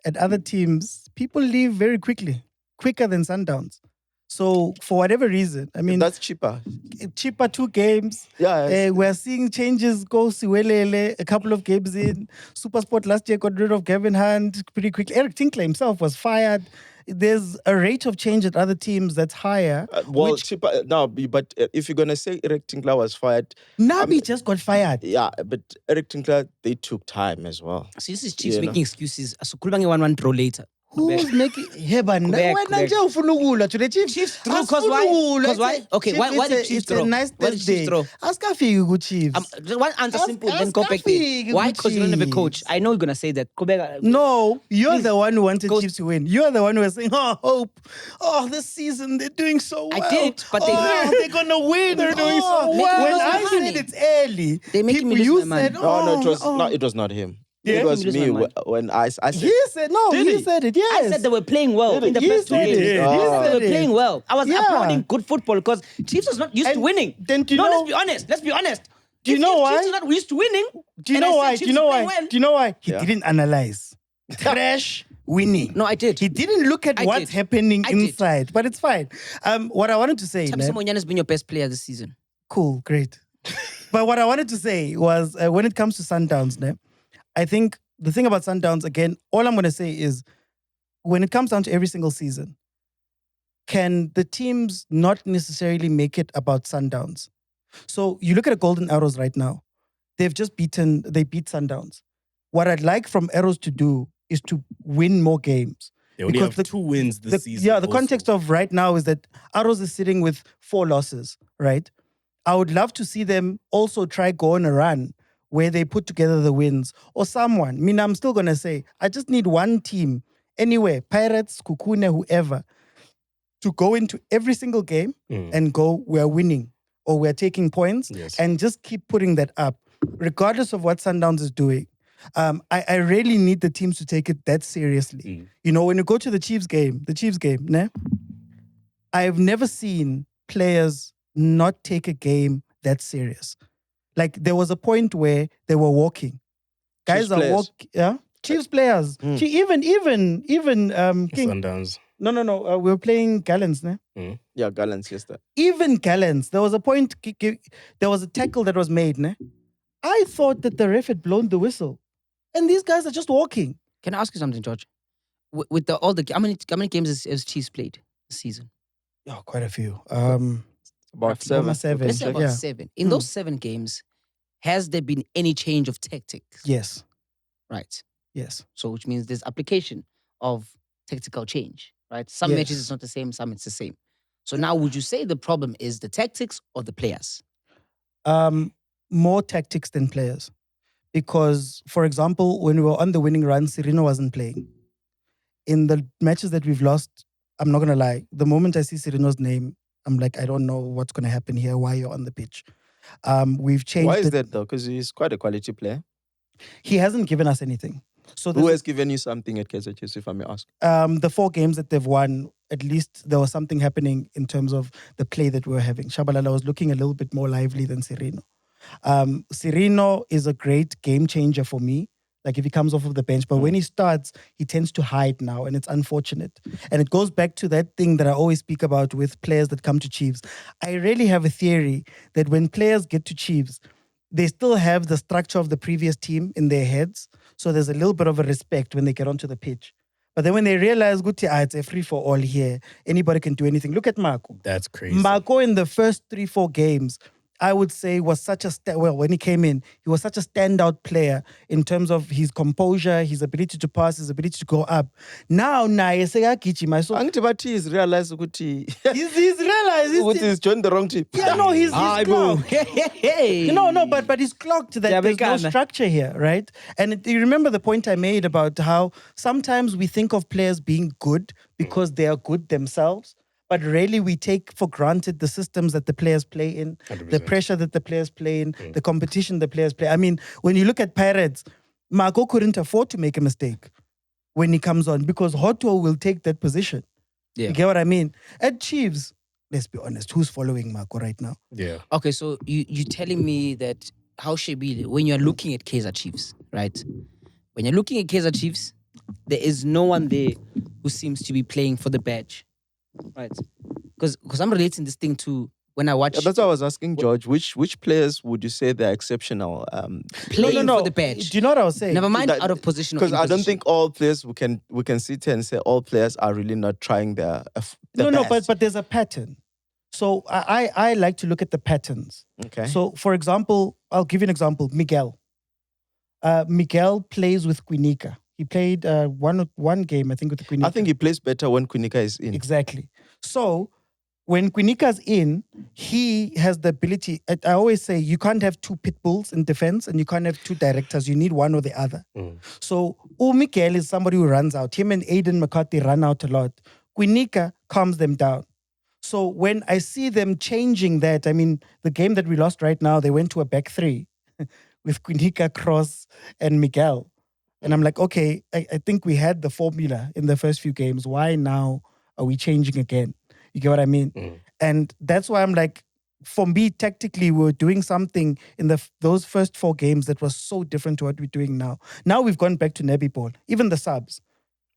B: At other teams, people leave very quickly, quicker than Sundowns. So for whatever reason, I mean,
E: That's cheaper.
B: cheaper 2 games.
E: Yeah.
B: We're seeing changes go Siwelele a couple of games in. Supersport last year got rid of Gavin Hunt pretty quickly. Eric Tinkler himself was fired. There's a rate of change at other teams that's higher.
E: Cheaper now. But if you're gonna say Eric Tinkler was fired,
B: Nabi just got fired.
E: yeah. But Eric Tinkler, they took time as well.
A: So this is Chiefs
E: Yeah,
A: making excuses. So Kulbange 1-1 draw later.
B: Who's making Heban?
A: Quebec.
B: To the Chiefs.
A: Chiefs drew because why? Because why? Okay, why did Chiefs
B: It's
A: draw?
B: a nice
A: Why did
B: Thursday.
A: Chiefs draw?
B: Ask Afi good Chiefs.
A: One answer simple, then go back
B: Askafi,
A: there. Why? Because you don't have a coach.
B: Chiefs.
A: I know you're gonna say that. Quebec.
B: No, you're
A: Please,
B: the one who wanted
A: go-
B: Chiefs to win. You're the one who was saying, "Oh, hope! Oh, this season they're doing so well.
A: I did, but
B: they're gonna win.
C: They're doing so
A: well.
B: When
A: Making me
B: I
A: lose my
B: said
A: money.
B: it's early,
A: They're making me
B: people
A: lose my
B: said,
A: money.
E: No, it was not him.
B: Yeah?
E: It was
A: Making me
E: me
A: lose my
E: when I said.
B: He said no. He said it. Yes.
A: I said they were playing well in the
B: He
A: first 2
B: said
A: games.
B: it.
A: I
B: He
A: said they
B: said
A: were playing
B: it.
A: well. I was
B: Yeah.
A: applauding good football because Chiefs was not used to
B: And
A: winning.
B: then do you
A: no,
B: know-
A: let's be honest. Let's be honest.
B: Do you know why?
A: Chiefs are not used to winning.
B: Do you
A: and
B: know
A: I said
B: why? Do
A: Chiefs
B: you know
A: play
B: why?
A: well.
B: Do you know why? He
E: Yeah.
B: didn't analyze. Trash winning.
A: No, I did.
B: He didn't look at
A: I
B: what's
A: did.
B: happening
A: I did.
B: inside, but it's fine. What I wanted to say,
A: Thabiso
B: man,
A: Monyane has been your best player this season.
B: cool, great. But what I wanted to say was when it comes to Sundowns, ne, I think the thing about Sundowns, again, all I'm going to say is when it comes down to every single season, can the teams not necessarily make it about Sundowns? So you look at the Golden Arrows right now. They beat Sundowns. What I'd like from Arrows to do is to win more games.
C: They only
B: Because
C: have 2 wins this season.
B: Yeah, the
C: also.
B: context of right now is that Arrows is sitting with 4 losses, right? I would love to see them also try go on a run where they put together the wins or someone. I mean, I'm still going to say, I just need one team anywhere, Pirates, Kukune, whoever, to go into every single game and go, we're winning or we're taking points and just keep putting that up, regardless of what Sundowns is doing. I really need the teams to take it that seriously. You know, when you go to the Chiefs game, ne? I've never seen players not take a game that serious. Like there was a point where they were walking. Guys
E: Chiefs
B: are
E: players.
B: walking. Yeah, Chiefs players. Even King.
C: Sundowns.
B: No. We were playing Gallants, ne?
E: Yeah, Gallants yesterday.
B: Even Gallants. There was a point. There was a tackle that was made, ne? I thought that the ref had blown the whistle, and these guys are just walking.
A: Can I ask you something, George? With how many games has Chiefs played this season?
B: Oh, quite a few.
E: About
B: Almost 7.
A: Let's say about
B: Yeah.
A: 7. In those 7 games, has there been any change of tactics?
B: Yes.
A: Right.
B: Yes.
A: So which means there's application of tactical change, right? Some
B: Yes.
A: matches it's not the same, some it's the same. So now would you say the problem is the tactics or the players?
B: More tactics than players. Because, for example, when we were on the winning run, Serino wasn't playing. In the matches that we've lost, I'm not going to lie, the moment I see Serino's name, I'm like, I don't know what's going to happen here, why you're on the pitch. We've changed.
E: Why is that though? Because he's quite a quality player.
B: He hasn't given us anything. So
E: Who has given you something at Kaizer Chiefs, if I may ask?
B: the 4 games that they've won, at least there was something happening in terms of the play that we were having. Shabalala was looking a little bit more lively than Serino. Serino is a great game changer for me. Like if he comes off of the bench, but when he starts, he tends to hide now, and it's unfortunate. And it goes back to that thing that I always speak about with players that come to Chiefs. I really have a theory that when players get to Chiefs, they still have the structure of the previous team in their heads. So there's a little bit of a respect when they get onto the pitch. But then when they realize, it's a free-for-all here, anybody can do anything. Look at Marco.
C: That's crazy.
B: Marco in the first 3-4 games, I would say was such a when he came in, he was such a standout player in terms of his composure, his ability to pass, his ability to go up. Now, so
E: Angithi he's realized ukuthi
B: he's realized
E: he's joined the wrong team.
B: yeah, no, he's clocked.
A: Hey.
B: No, but he's clocked that there's no structure here, right? And you remember the point I made about how sometimes we think of players being good because they are good themselves. But rarely we take for granted the systems that the players play in,
C: 100%.
B: the pressure that the players play in, the competition the players play. I mean, when you look at Pirates, Marco couldn't afford to make a mistake when he comes on because Hotto will take that position.
A: Yeah.
B: You get what I mean? At Chiefs, let's be honest, who's following Marco right now?
C: Yeah.
A: Okay, so you telling me that how Shebile, when you're looking at Kaizer Chiefs, right? When you're looking at Kaizer Chiefs, there is no one there who seems to be playing for the badge. Right, because I'm relating this thing to when I watch.
E: Yeah, that's why I was asking George. Which players would you say they're exceptional?
A: Playing for the badge.
B: Do you know what I was saying?
A: Never mind out of position.
E: Because I don't think all players we can sit here and say all players are really not trying their best.
B: but there's a pattern. So I like to look at the patterns.
E: Okay.
B: So for example, I'll give you an example. Mikel. Mikel plays with Quinica. He played one game, I think, with Quinica.
E: I think he plays better when Quinica is in.
B: Exactly. So when Quinica's in, he has the ability. I always say you can't have two pit bulls in defense and you can't have two directors. You need one or the other. So Mikel is somebody who runs out. Him and Aiden McCarthy run out a lot. Quinica calms them down. So when I see them changing that, I mean, the game that we lost right now, they went to a back three with Quinica, Cross, and Mikel. And I'm like, okay, I think we had the formula in the first few games. Why now are we changing again? You get what I mean? And that's why I'm like, for me, tactically, we were doing something in those first 4 games that was so different to what we're doing now. Now we've gone back to Nebi Ball, even the subs.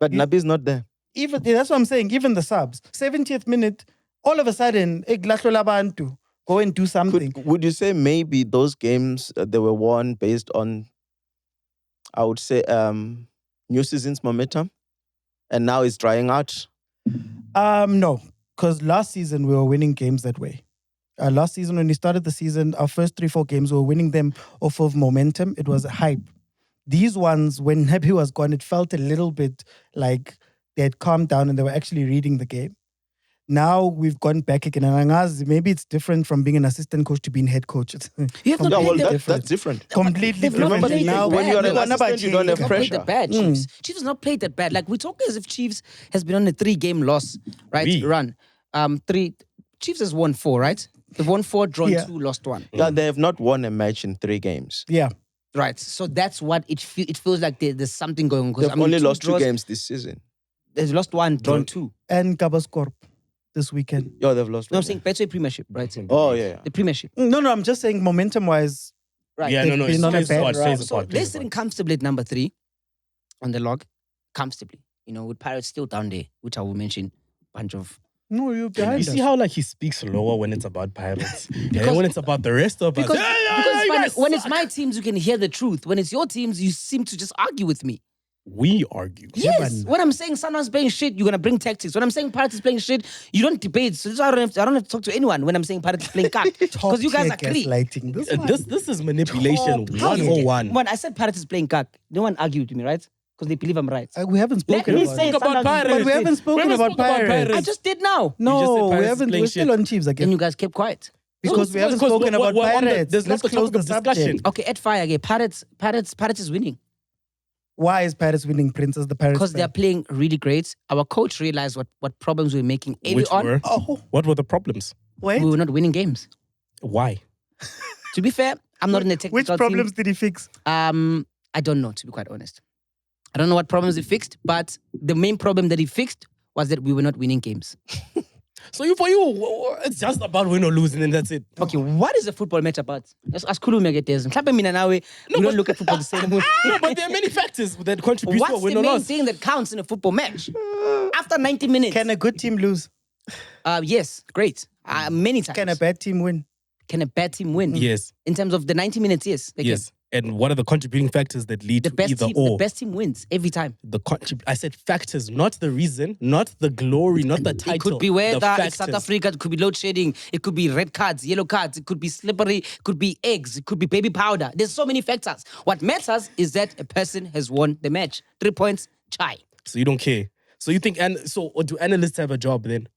E: But Nabi's not there.
B: Even that's what I'm saying, even the subs. 70th minute, all of a sudden, go and do something.
E: Would you say maybe those games, they were won based on, I would say, new season's momentum, and now it's drying out?
B: No, because last season we were winning games that way. Last season, when we started the season, our first 3-4 games, we were winning them off of momentum. It was a hype. These ones, when Nebi was gone, it felt a little bit like they had calmed down and they were actually reading the game. Now we've gone back again. And maybe it's different from being an assistant coach to being head coach.
E: That's different.
B: Completely different.
E: Remember, now when you're an assistant, you don't have pressure.
A: Chiefs has not played that bad. Like, we talk as if Chiefs has been on a 3-game loss, right? Run. Chiefs has won 4, right? They've won 4, drawn 2, lost 1.
E: Yeah, they have not won a match in 3 games.
B: Yeah.
A: Right. So that's what it feels like there's something going on.
E: They've only lost 2 games this season.
A: They've lost 1, drawn 2.
B: And Kabaskorp this weekend.
E: Yeah, they've lost.
A: No, I'm saying Betway Premiership, right?
E: Oh, yeah.
A: The Premiership.
B: No, I'm just saying momentum-wise.
A: Right.
C: Yeah, no.
B: It's not a bad run.
A: So they're sitting comfortably at number 3 on the log. Comfortably. You know, with Pirates still down there, which I will mention. Bunch of...
B: No, you're behind
C: You see how like he speaks lower when it's about Pirates? And when it's about the rest of us.
A: Because when it's my teams, you can hear the truth. When it's your teams, you seem to just argue with me.
C: We argue.
A: Yes. When I'm saying Sundowns playing shit, you're gonna bring tactics. When I'm saying Pirates is playing shit, you don't debate. So this is why I don't have to talk to anyone when I'm saying Pirates is playing cock. Because you guys agree.
C: This is manipulation 101.
A: When I said Pirates is playing cock, no one argued with me, right? Because they believe I'm right.
B: We haven't spoken
C: about Pirates.
B: But we haven't spoken about Pirates.
A: I just did now.
B: No, we haven't. We're still on Chiefs again.
A: And you guys kept quiet.
B: Because we haven't spoken about Pirates.
C: Let's close the discussion.
A: Okay, at fire again. Pirates is winning.
B: Why is Pirates winning, Prince, as the Pirates?
A: Because they're playing really great. Our coach realized what problems we were making early on.
C: What were the problems?
B: Wait.
A: We were not winning games.
C: Why?
A: To be fair, I'm not in the technical
B: Which problems did he fix?
A: I don't know, to be quite honest. I don't know what problems he fixed, but the main problem that he fixed was that we were not winning games.
C: So for you, it's just about win or losing, and that's it.
A: Okay, what is a football match about? Let's ask Khulume again. We don't look at football the same way.
C: No, but there are many factors that contribute to a win or loss.
A: What's the main thing that counts in a football match? After 90 minutes.
B: Can a good team lose?
A: Yes, great. Many times.
B: Can a bad team win?
A: Can a bad team win?
C: Yes.
A: In terms of the 90 minutes, yes.
C: Yes. And what are the contributing factors that lead
A: The
C: to
A: best
C: either
A: team,
C: or?
A: the best team wins every time.
C: I said factors, not the reason, not the glory, not the title.
A: It could be weather,
C: the
A: it's South
C: factors.
A: Africa, it could be load shedding, it could be red cards, yellow cards, it could be slippery, it could be eggs, it could be baby powder. There's so many factors. What matters is that a person has won the match. 3 points, chai.
C: So you don't care. So you think, or do analysts have a job then?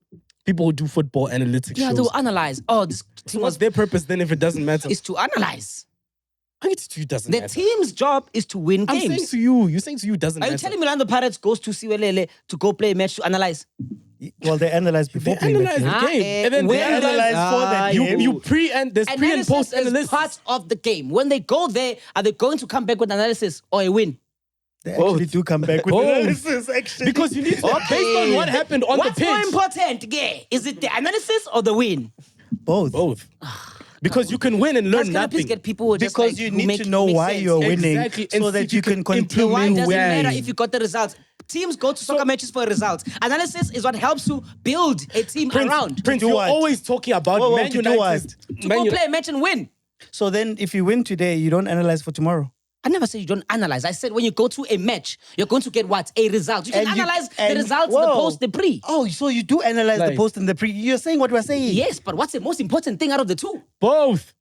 C: People who do football analytics
A: Yeah,
C: shows.
A: they'll analyze. Oh, this
C: So
A: team
C: what's their purpose then if it doesn't matter?
A: is to analyze.
C: It doesn't
A: The
C: matter.
A: team's job is to win
C: I'm
A: games.
C: saying to you, you're saying to you it doesn't
A: Are you
C: matter.
A: telling me Orlando Pirates goes to Siwelele to go play a match to analyze?
B: Well, they analyze before
C: They
B: playing the
C: analyze
B: game.
C: the game. And then
A: when
C: they
A: does-
C: analyze
B: for that game.
C: You there's pre and post
A: Analysis is
C: analysis.
A: part of the game. When they go there, are they going to come back with analysis or a win?
B: They actually do come back with
C: Both.
B: analysis, actually.
C: Because you need to, based on what happened on
A: What's
C: the
A: more
C: pitch.
A: important, yeah? Is it the analysis or the win?
B: both.
C: Both. Because you can win and learn
A: Guys, can I please
C: nothing.
A: get people who just
B: Because
A: like,
B: you
A: who
B: need
A: make-
B: to know
A: make
B: why
A: sense?
B: you're winning
C: Exactly. And
B: so
C: see
B: that
C: if
B: you
C: you
B: can
C: can
B: continue
A: Why doesn't
B: winning.
A: matter if you got the results? Teams go to soccer matches for results. Analysis is what helps you build a team around.
C: Prince,
B: do
C: you're
B: what?
C: always talking about
B: Whoa,
C: Man
B: to do
C: United.
B: what?
A: To go play a match and win.
B: So then if you win today, you don't analyze for tomorrow.
A: I never said you don't analyze. I said when you go to a match, you're going to get what? A result. You can analyze the results, the
B: whoa.
A: post, the pre.
B: Oh, so you do analyze the
C: Like-
B: post and the pre. You're saying what we're saying.
A: Yes, but what's the most important thing out of the two?
C: Both.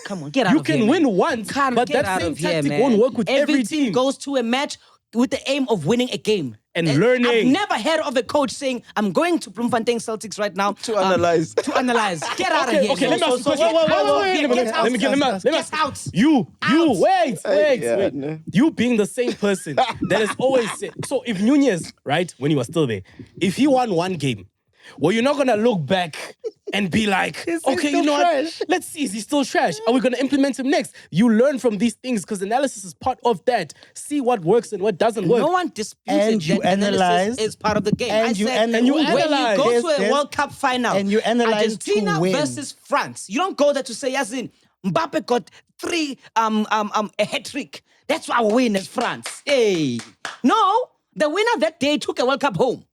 A: Come on, get out
C: You
A: of
C: can
A: here,
C: win
A: man.
C: once,
A: Can't
C: but
A: get
C: that
A: out
C: same
A: of here,
C: tactic
A: man.
C: won't work with every team.
A: goes to a match with the aim of winning a game.
C: And
A: I've
C: learning.
A: never heard of a coach saying, I'm going to Bloemfontein Celtics right now.
E: To analyze.
A: To analyze. Get out of
C: Okay,
A: here.
C: okay, let me ask you a question.
A: Get out.
C: Let me ask you.
A: Out.
C: Wait.
E: no.
C: You being the same person that has always said. So if Nunez, right, when he was still there, if he won one game, well, you're not gonna look back and be like,
B: Is he
C: okay,
B: still
C: you know
B: trash?
C: what? Let's see, is he still trash? Are we gonna implement him next? You learn from these things because analysis is part of that. See what works and what doesn't work.
A: No one disputes
B: And
A: it
B: you
A: that analysis
B: analyze.
A: is part of the game.
B: And
A: I
B: you
A: said,
B: ana- and you
A: when
C: analyze.
A: you go
B: Yes,
A: to a
B: yes.
A: World Cup final,
B: And you analyze to
A: Argentina
B: win.
A: versus France, you don't go there to say, as in, Mbappe got 3 a hat trick. That's why we win as France. Hey, no, the winner that day took a World Cup home.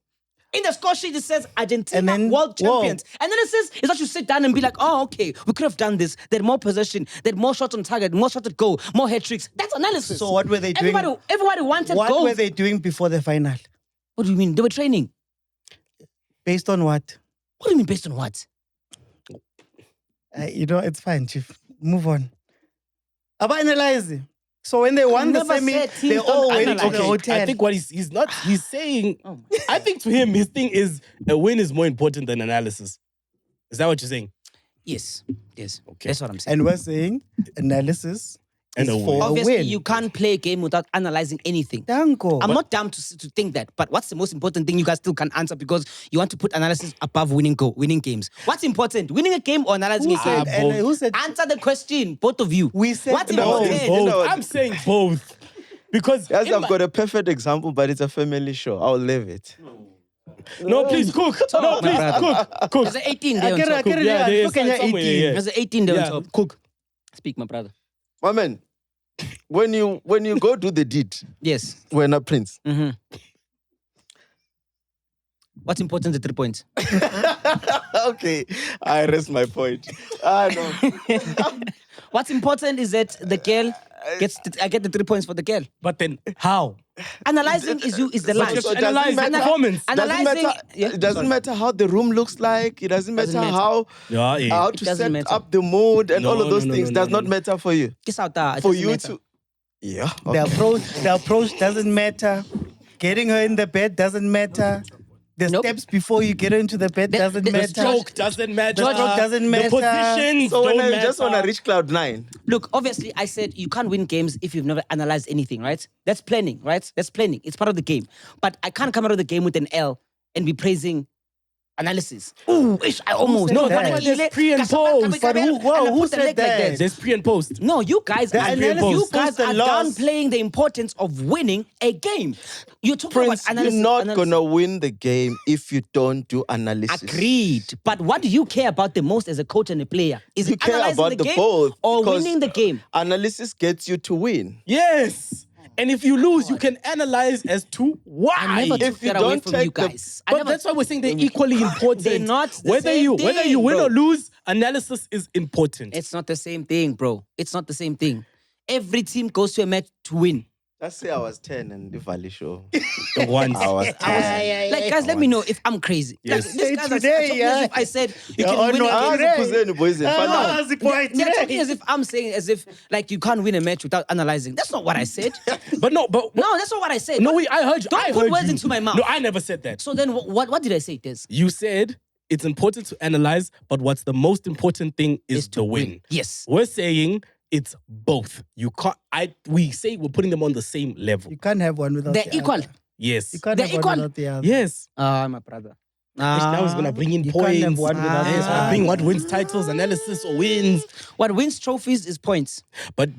A: In the score sheet, it says Argentina
B: And then-
A: world
B: whoa.
A: champions. Analysis is that you sit down and be like, oh, okay, we could have done this. They had more possession, they had more shots on target, more shots at goal, more hat tricks. That's analysis.
B: So what were they doing?
A: Everybody wanted
B: What
A: goals.
B: were they doing before the final?
A: What do you mean? They were training.
B: Based on what?
A: What do you mean based on what?
B: It's fine, Chief. Move on. About analyzing. So when they won the
A: never
B: semi,
A: said teams
B: they all
A: don't
B: went to
A: analyze.
B: the
C: Okay,
B: hotel.
C: I think what he's saying,
A: Oh
C: I think to him, his thing is a win is more important than analysis. Is that what you're saying?
A: Yes.
C: Okay.
A: That's what I'm saying.
B: And we're saying analysis
C: And
B: is
C: a win.
B: for a
A: Obviously,
B: win.
A: you can't play a game without analyzing anything.
B: Danko.
A: I'm not dumb to think that, but what's the most important thing you guys still can't answer because you want to put analysis above winning games? What's important, winning a game or analyzing
B: Who
A: a game?
B: said, and who said
A: Answer the question, both of you.
B: We said
A: what's
B: no.
A: important?
C: Both.
E: know-
C: I'm saying both. Because
E: Yes,
C: in
E: I've
C: my-
E: got a perfect example, but it's a family show. I'll leave it.
C: No, please cook. No, please cook.
A: There's an 18 there on
B: Akira,
A: top.
B: Akira,
C: Yeah, there is
B: look at your
C: somewhere,
B: 18.
C: yeah.
A: There's an 18 there on
C: Yeah,
A: top.
C: cook.
A: Speak, my brother.
E: My man, when you go do the deed,
A: Yes.
E: we're not Prince.
A: What's important, the 3 points?
E: Okay, I rest my point. No.
A: What's important is that the girl I get the 3 points for the girl.
C: But then how?
A: Analyzing is the
E: So
A: lunch.
E: it doesn't
C: Analyze
E: matter-
C: performance.
A: Analyzing,
E: Doesn't matter,
A: yeah,
E: it doesn't
A: sorry.
E: matter how the room looks like. It doesn't matter,
A: Doesn't matter.
E: how
C: Yeah,
E: to
A: doesn't
E: set
A: matter.
E: up the mood and
C: No,
E: all of those
C: no,
E: things.
C: no,
E: Does
C: no,
E: not
C: no.
E: matter for you.
A: Kiss out there.
E: For you to, yeah.
B: The approach doesn't matter. Getting her in the bed doesn't matter. The
A: Nope.
B: steps before you get her into the bed doesn't
A: the
B: matter.
C: Stroke doesn't matter.
B: The stroke doesn't matter.
C: The positions
E: So when
C: don't
E: I
C: matter.
E: just want to reach cloud 9,
A: Look, obviously, I said you can't win games if you've never analyzed anything, right? That's planning, right? That's planning. It's part of the game. But I can't come out of the game with an L and be praising analysis. Ooh, I almost.
B: said
A: No,
B: that?
A: but
C: There's pre and post.
B: But who said that?
C: There's pre and post.
A: No, you guys
B: The
A: are
B: analysis
A: you
B: post
A: guys
B: the
A: are
B: loss.
A: downplaying the importance of winning a game. You're talking
E: Prince,
A: about
E: you're
A: analysis.
E: not
A: analysis.
E: going to win the game if you don't do analysis.
A: Agreed. But what do you care about the most as a coach and a player? Is
E: You
A: it
E: care
A: analyzing
E: about
A: the
E: the
A: game
E: both,
A: or
E: because
A: winning the game?
E: Analysis gets you to win.
C: Yes. And if you lose, you can analyze as to why.
A: I never took
E: If you
A: that away
E: don't
A: from
E: take
A: you
E: the-
A: guys. I
C: But
A: never-
C: that's why we're saying they're equally important.
A: They're not the
C: whether
A: same
C: you
A: thing,
C: win
A: bro.
C: or lose, analysis is important.
A: It's not the same thing, bro. It's not the same thing. every team goes to a match to win.
E: Let's say I was 10 and the Valley show.
C: Once.
E: I was
A: Like, guys, let me know if I'm crazy.
C: Yes.
A: Like, this guy's
B: Today,
A: talking
B: yeah.
A: as if I said you
B: Yeah,
A: can
B: oh,
A: win
B: no,
A: a game.
B: today.
A: They're talking as if I'm saying as if like you can't win a match without analyzing. That's not what I said.
C: But
A: No, that's not what I said.
C: No, wait, I heard you.
A: Don't
C: I
A: put
C: heard
A: words
C: you.
A: into my mouth.
C: No, I never said that.
A: So then what did I say, Des?
C: You said it's important to analyze, but what's the most important thing is
A: to
C: the win.
A: Yes.
C: We're saying it's both. You can't. We say we're putting them on the same level.
B: You can't have one without
A: They're
B: the
A: equal.
B: other.
C: Yes.
B: You can't
A: They're
B: have one
A: equal.
B: without the other.
C: Yes.
A: My brother.
C: Now he's gonna bring in
B: you can't
C: points.
B: have one without the
C: He's gonna
B: other.
C: bring what wins titles, analysis, or wins.
A: What wins trophies is points.
C: But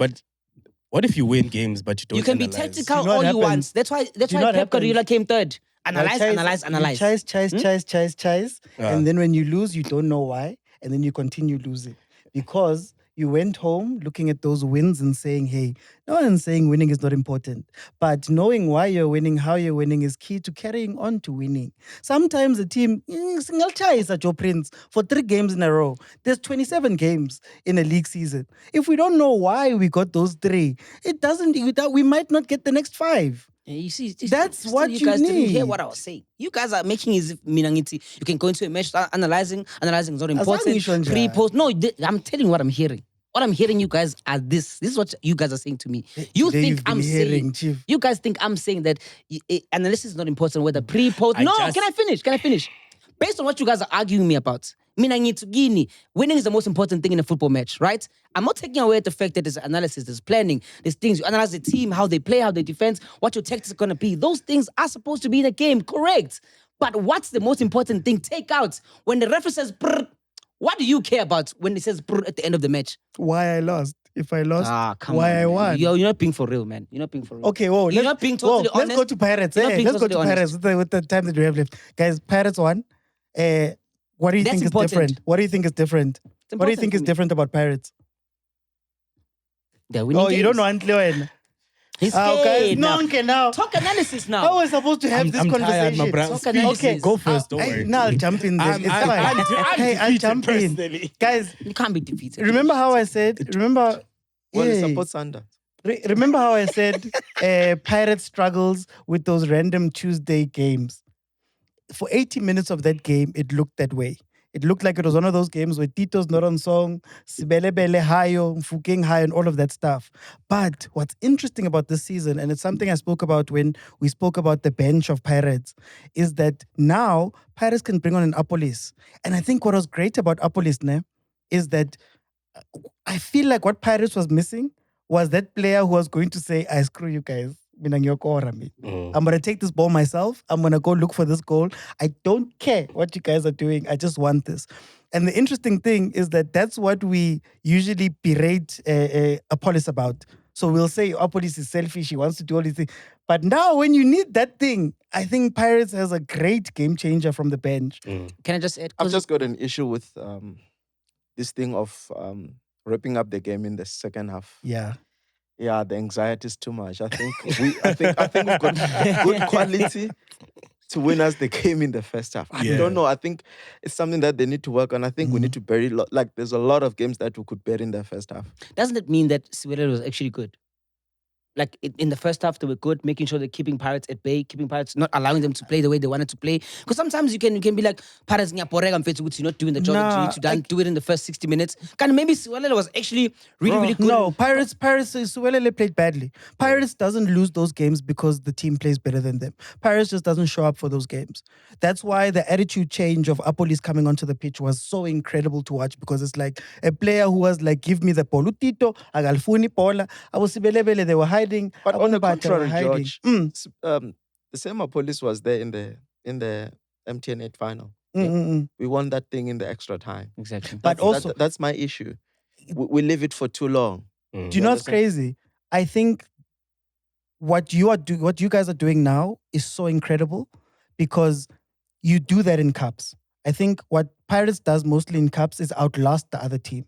C: what if you win games but you don't?
A: You can be
C: analyze?
A: tactical
B: You know what
A: all you
B: happens?
A: want. That's why
B: You know what
A: Pep Guardiola
B: happens?
A: came third. Analyze.
B: You chase. And then when you lose, you don't know why. And then you continue losing. Because you went home looking at those wins and saying, hey, no one's saying winning is not important. But knowing why you're winning, how you're winning is key to carrying on to winning. Sometimes a team, single chase at Joe Prince for 3 games in a row. There's 27 games in a league season. If we don't know why we got those 3, it doesn't, we might not get the next 5.
A: You see,
B: That's
A: still
B: what
A: you
B: you
A: guys didn't hear
B: need.
A: what I was saying. You guys are making as if Minangiti. You can go into a match analyzing is not important.
B: Azange
A: Pre, post. No, I'm telling you what I'm hearing. What I'm hearing you guys are this. This is what you guys are saying to me. You
B: Today
A: think
B: you've been
A: I'm
B: hearing,
A: saying.
B: Chief.
A: You guys think I'm saying that analysis is not important. Whether pre, post. No, can I finish? Based on what you guys are arguing me about, winning is the most important thing in a football match, right? I'm not taking away the fact that there's analysis, there's planning, there's things. You analyze the team, how they play, how they defend, what your tactics are going to be. Those things are supposed to be in a game, correct? But what's the most important thing? Take out. When the referee says, brr, what do you care about when it says brr at the end of the match?
B: Why I lost. If I lost,
A: Come
B: why
A: on,
B: I
A: man.
B: won.
A: You're not being for real, man. You're not being for real.
B: Okay, whoa.
A: You're not being totally honest.
B: Let's go to Pirates.
A: You're not being
B: Let's go to
A: totally
B: Pirates with the time that we have left. Guys, Pirates won. What do you
A: That's
B: think
A: important.
B: is different? What do you think is different?
A: It's
B: What do you
A: important
B: think
A: for
B: is
A: me.
B: different about Pirates?
A: They're winning
B: Oh, you don't know
A: games.
B: Uncle Owen.
A: He's
B: Guys,
A: scared
B: no,
A: now.
B: okay, now.
A: Talk analysis now.
B: How are we supposed to have this
C: I'm
B: conversation?
C: tired, my brother.
A: Talk
C: Speak.
A: analysis.
B: Okay,
C: Go first. Don't worry.
B: Now I'll jump in then. It's fine.
C: I'm
B: Hey, I'll
C: defeated
B: jump in.
C: personally.
B: Guys,
A: You can't be defeated.
B: remember how I said,
E: Well,
B: Yay.
E: support Sundowns.
B: Remember how I said Pirates struggles with those random Tuesday games? For 80 minutes of that game, it looked that way. It looked like it was one of those games where Tito's not on song, Sibelebele Hayo, Mfukeng Hayo, and all of that stuff. But what's interesting about this season, and it's something I spoke about when we spoke about the bench of Pirates, is that now Pirates can bring on an Apolis. And I think what was great about Apolis, is that I feel like what Pirates was missing was that player who was going to say, I screw you guys. I'm going to take this ball myself. I'm going to go look for this goal. I don't care what you guys are doing. I just want this. And the interesting thing is that that's what we usually berate Apolis about. So we'll say Apolis is selfish. He wants to do all these things. But now when you need that thing, I think Pirates has a great game changer from the bench.
A: Can I just add?
E: I've just got an issue with this thing of wrapping up the game in the second half.
B: Yeah.
E: The anxiety is too much. I think we've got good quality to win us the game in the first half. I don't know. I think it's something that they need to work on. I think we need to bury there's a lot of games that we could bury in the first half.
A: Doesn't it mean that Siwele was actually good? Like in the first half, they were good, making sure they're keeping Pirates at bay, keeping Pirates, not allowing them to play the way they wanted to play. Because sometimes you can be like, Pirates, you're not doing the job that you need to do it in the first 60 minutes. Kind of maybe Siwele was actually really good.
B: No, Pirates, Suwelele played badly. Pirates doesn't lose those games because the team plays better than them. Pirates just doesn't show up for those games. That's why the attitude change of Apolis coming onto the pitch was so incredible to watch, because it's like a player who was like, give me the Polutito, Agalfuni Pola, Abosibelebele, they were hiding.
E: But on the
B: Abonibata were
E: contrary,
B: hiding.
E: George, the same Apolis was there in the MTN8 final. We won that thing in the extra time.
A: Exactly.
B: But also,
E: that's my issue. We leave it for too long.
B: do you know what's crazy? I think what you guys are doing now is so incredible, because you do that in cups. I think what Pirates does mostly in cups is outlast the other team.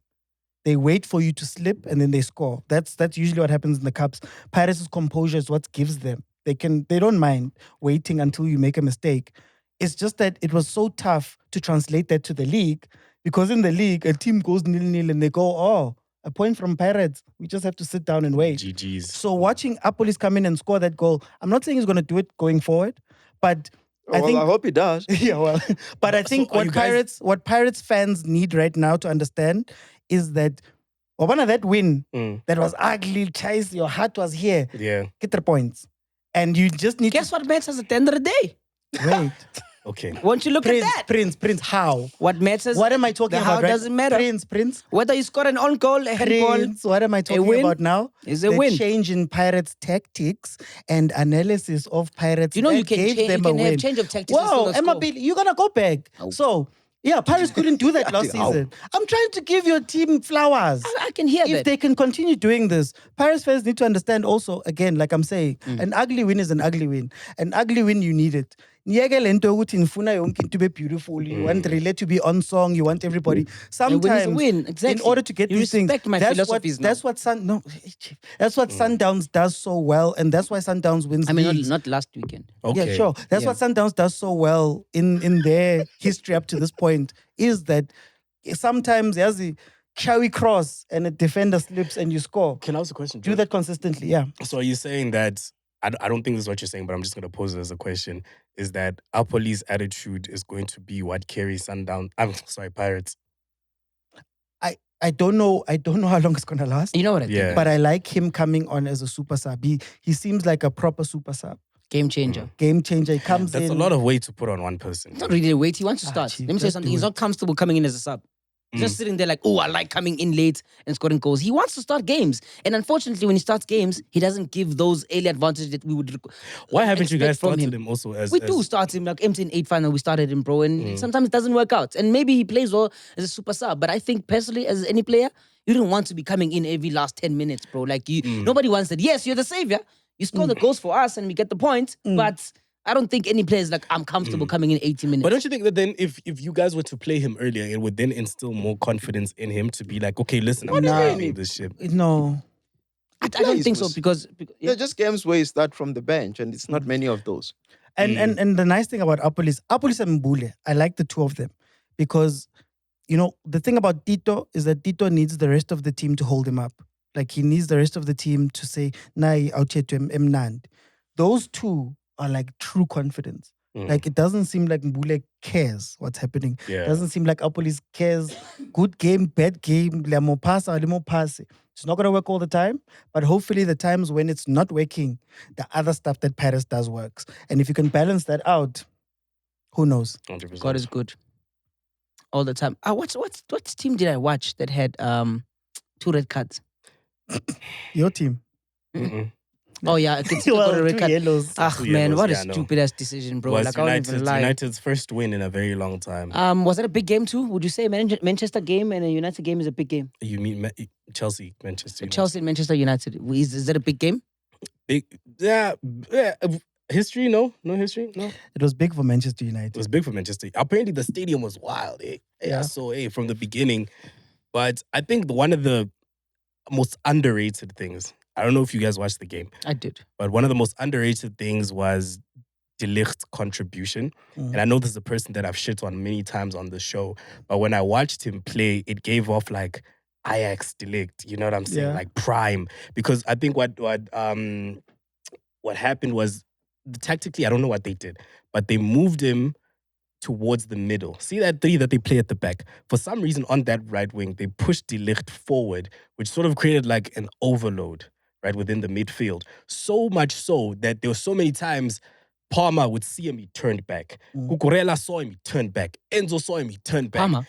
B: They wait for you to slip and then they score. That's usually what happens in the cups. Pirates' composure is what gives them. They don't mind waiting until you make a mistake. It's just that it was so tough to translate that to the league, because in the league, a team goes 0-0 and they go, A point from Pirates. We just have to sit down and wait.
C: GG's.
B: So watching Apolis come in and score that goal, I'm not saying he's going to do it going forward, but I think
E: I hope he does.
B: yeah, well, but I think
C: are you guys-
B: what Pirates fans need right now to understand is that one of that win that was ugly, chase, your heart was here.
C: Yeah.
B: Get 3 points. And you just need
A: Guess what matters at the end of the day?
B: to wait.
C: Okay.
A: Won't you look
B: Prince,
A: at that?
B: Prince, how?
A: What matters?
B: What am I talking
A: the
B: about?
A: How
B: right?
A: doesn't matter.
B: Prince.
A: Whether you score an on goal, a handball,
B: Prince, what am I talking
A: win
B: about now?
A: is a
B: the
A: win.
B: change in Pirates tactics and analysis of Pirates.
A: you know
B: that
A: you can
B: gave
A: change.
B: them
A: You
B: a
A: can
B: win.
A: have change of tactics. and
B: Wow,
A: still not
B: Emma
A: score.
B: Bailey, you're gonna go back.
A: Oh.
B: So yeah, Pirates couldn't do that last
E: Ow.
B: season. I'm trying to give your team flowers.
A: I can hear
B: If
A: that.
B: they can continue doing this, Pirates fans need to understand also, again, like I'm saying, an ugly win is an ugly win. An ugly win, you need it. Niyeke le nto yokuthi nifuna yonke into be beautiful. You want the relay to be on song. You want everybody. Sometimes,
A: win, exactly.
B: in order to get
A: You
B: these things,
A: respect my
B: that's
A: philosophies now.
B: that's what Sundowns does so well, and that's why Sundowns wins.
A: I mean,
B: leagues.
A: not last weekend.
C: Okay.
B: Yeah, sure. That's
A: Yeah.
B: what Sundowns does so well in their history up to this point is that sometimes there's the Shawi cross and a defender slips and you score.
C: Can I ask a question?
B: Do
C: George?
B: that consistently, yeah.
C: So are you saying that, I don't think this is what you're saying, but I'm just going to pose it as a question, is that our police attitude is going to be what carries Sundown, Pirates?
B: I don't know how long it's gonna last.
A: You know what I think?
C: Yeah.
B: But I like him coming on as a super sub. He seems like a proper super sub.
A: Game changer.
B: Game changer. He comes
C: That's
B: in.
C: a lot of weight to put on one person.
A: It's not really a wait. He wants to start.
B: chief,
A: Let me tell you
B: just
A: something.
B: do
A: He's
B: it.
A: not comfortable coming in as a sub. He's just sitting there like, oh, I like coming in late and scoring goals. He wants to start games. And unfortunately, when he starts games, he doesn't give those early advantages that we would
C: Why haven't you guys
A: expect from
C: started him also as...
A: We do start him like MTN 8 final. We started him, bro, and sometimes it doesn't work out. And maybe he plays well as a super sub, but I think personally, as any player, you don't want to be coming in every last 10 minutes, bro. Like nobody wants that. Yes, you're the savior. You score the goals for us, and we get the point. But I don't think any player is like, I'm comfortable coming in 80 minutes.
C: But don't you think that then if you guys were to play him earlier, it would then instill more confidence in him to be like, okay, listen, I'm driving this ship.
B: No.
A: I don't think so because
E: They're just games where you start from the bench, and it's not many of those.
B: And the nice thing about Apolis and Mbule, I like the two of them because, you know, the thing about Tito is that Tito needs the rest of the team to hold him up. Like he needs the rest of the team to say, "Nai auchetu emnand." Those two are like true confidence. Like it doesn't seem like Mbule cares what's happening.
C: Yeah.
B: It doesn't seem like Apolis cares. Good game, bad game, lemo pass, lemo pass. It's not gonna work all the time, but hopefully the times when it's not working, the other stuff that Paris does works. And if you can balance that out, who knows?
C: 100%.
A: God is good all the time. What team did I watch that had 2 red cards?
B: Your team.
C: Mm-mm.
A: Oh yeah, Arteta got a red
B: 2
A: card.
B: yellows.
A: Ah
C: Two
A: man,
C: yellows,
A: what a
C: yeah, I know.
A: stupid ass decision, bro.
C: Was
A: Like I won't even lie.
C: United's first win in a very long time.
A: Was that a big game too? Would you say Manchester game and a United game is a big game?
C: You mean Chelsea, Manchester United.
A: Chelsea and Manchester United. Is that a big game?
C: Big, yeah. History? No history. No.
B: It was big for Manchester
C: It
B: United.
C: was big for Manchester. Apparently, the stadium was wild.
B: Yeah.
C: So from the beginning. But I think one of the most underrated things, I don't know if you guys watched the game,
A: I did.
C: but one of the most underrated things was De Ligt's contribution. And I know this is a person that I've shit on many times on the show, but when I watched him play, it gave off like Ajax De Ligt, you know what I'm saying?
B: Yeah.
C: Like prime. Because I think what happened was, tactically, I don't know what they did, but they moved him towards the middle. See that 3 that they play at the back? For some reason, on that right wing, they pushed De Ligt forward, which sort of created like an overload, right, within the midfield. So much so that there were so many times Palmer would see him, he turned back. Cucurella saw him, he turned back. Enzo saw him, he turned back.
A: Palmer.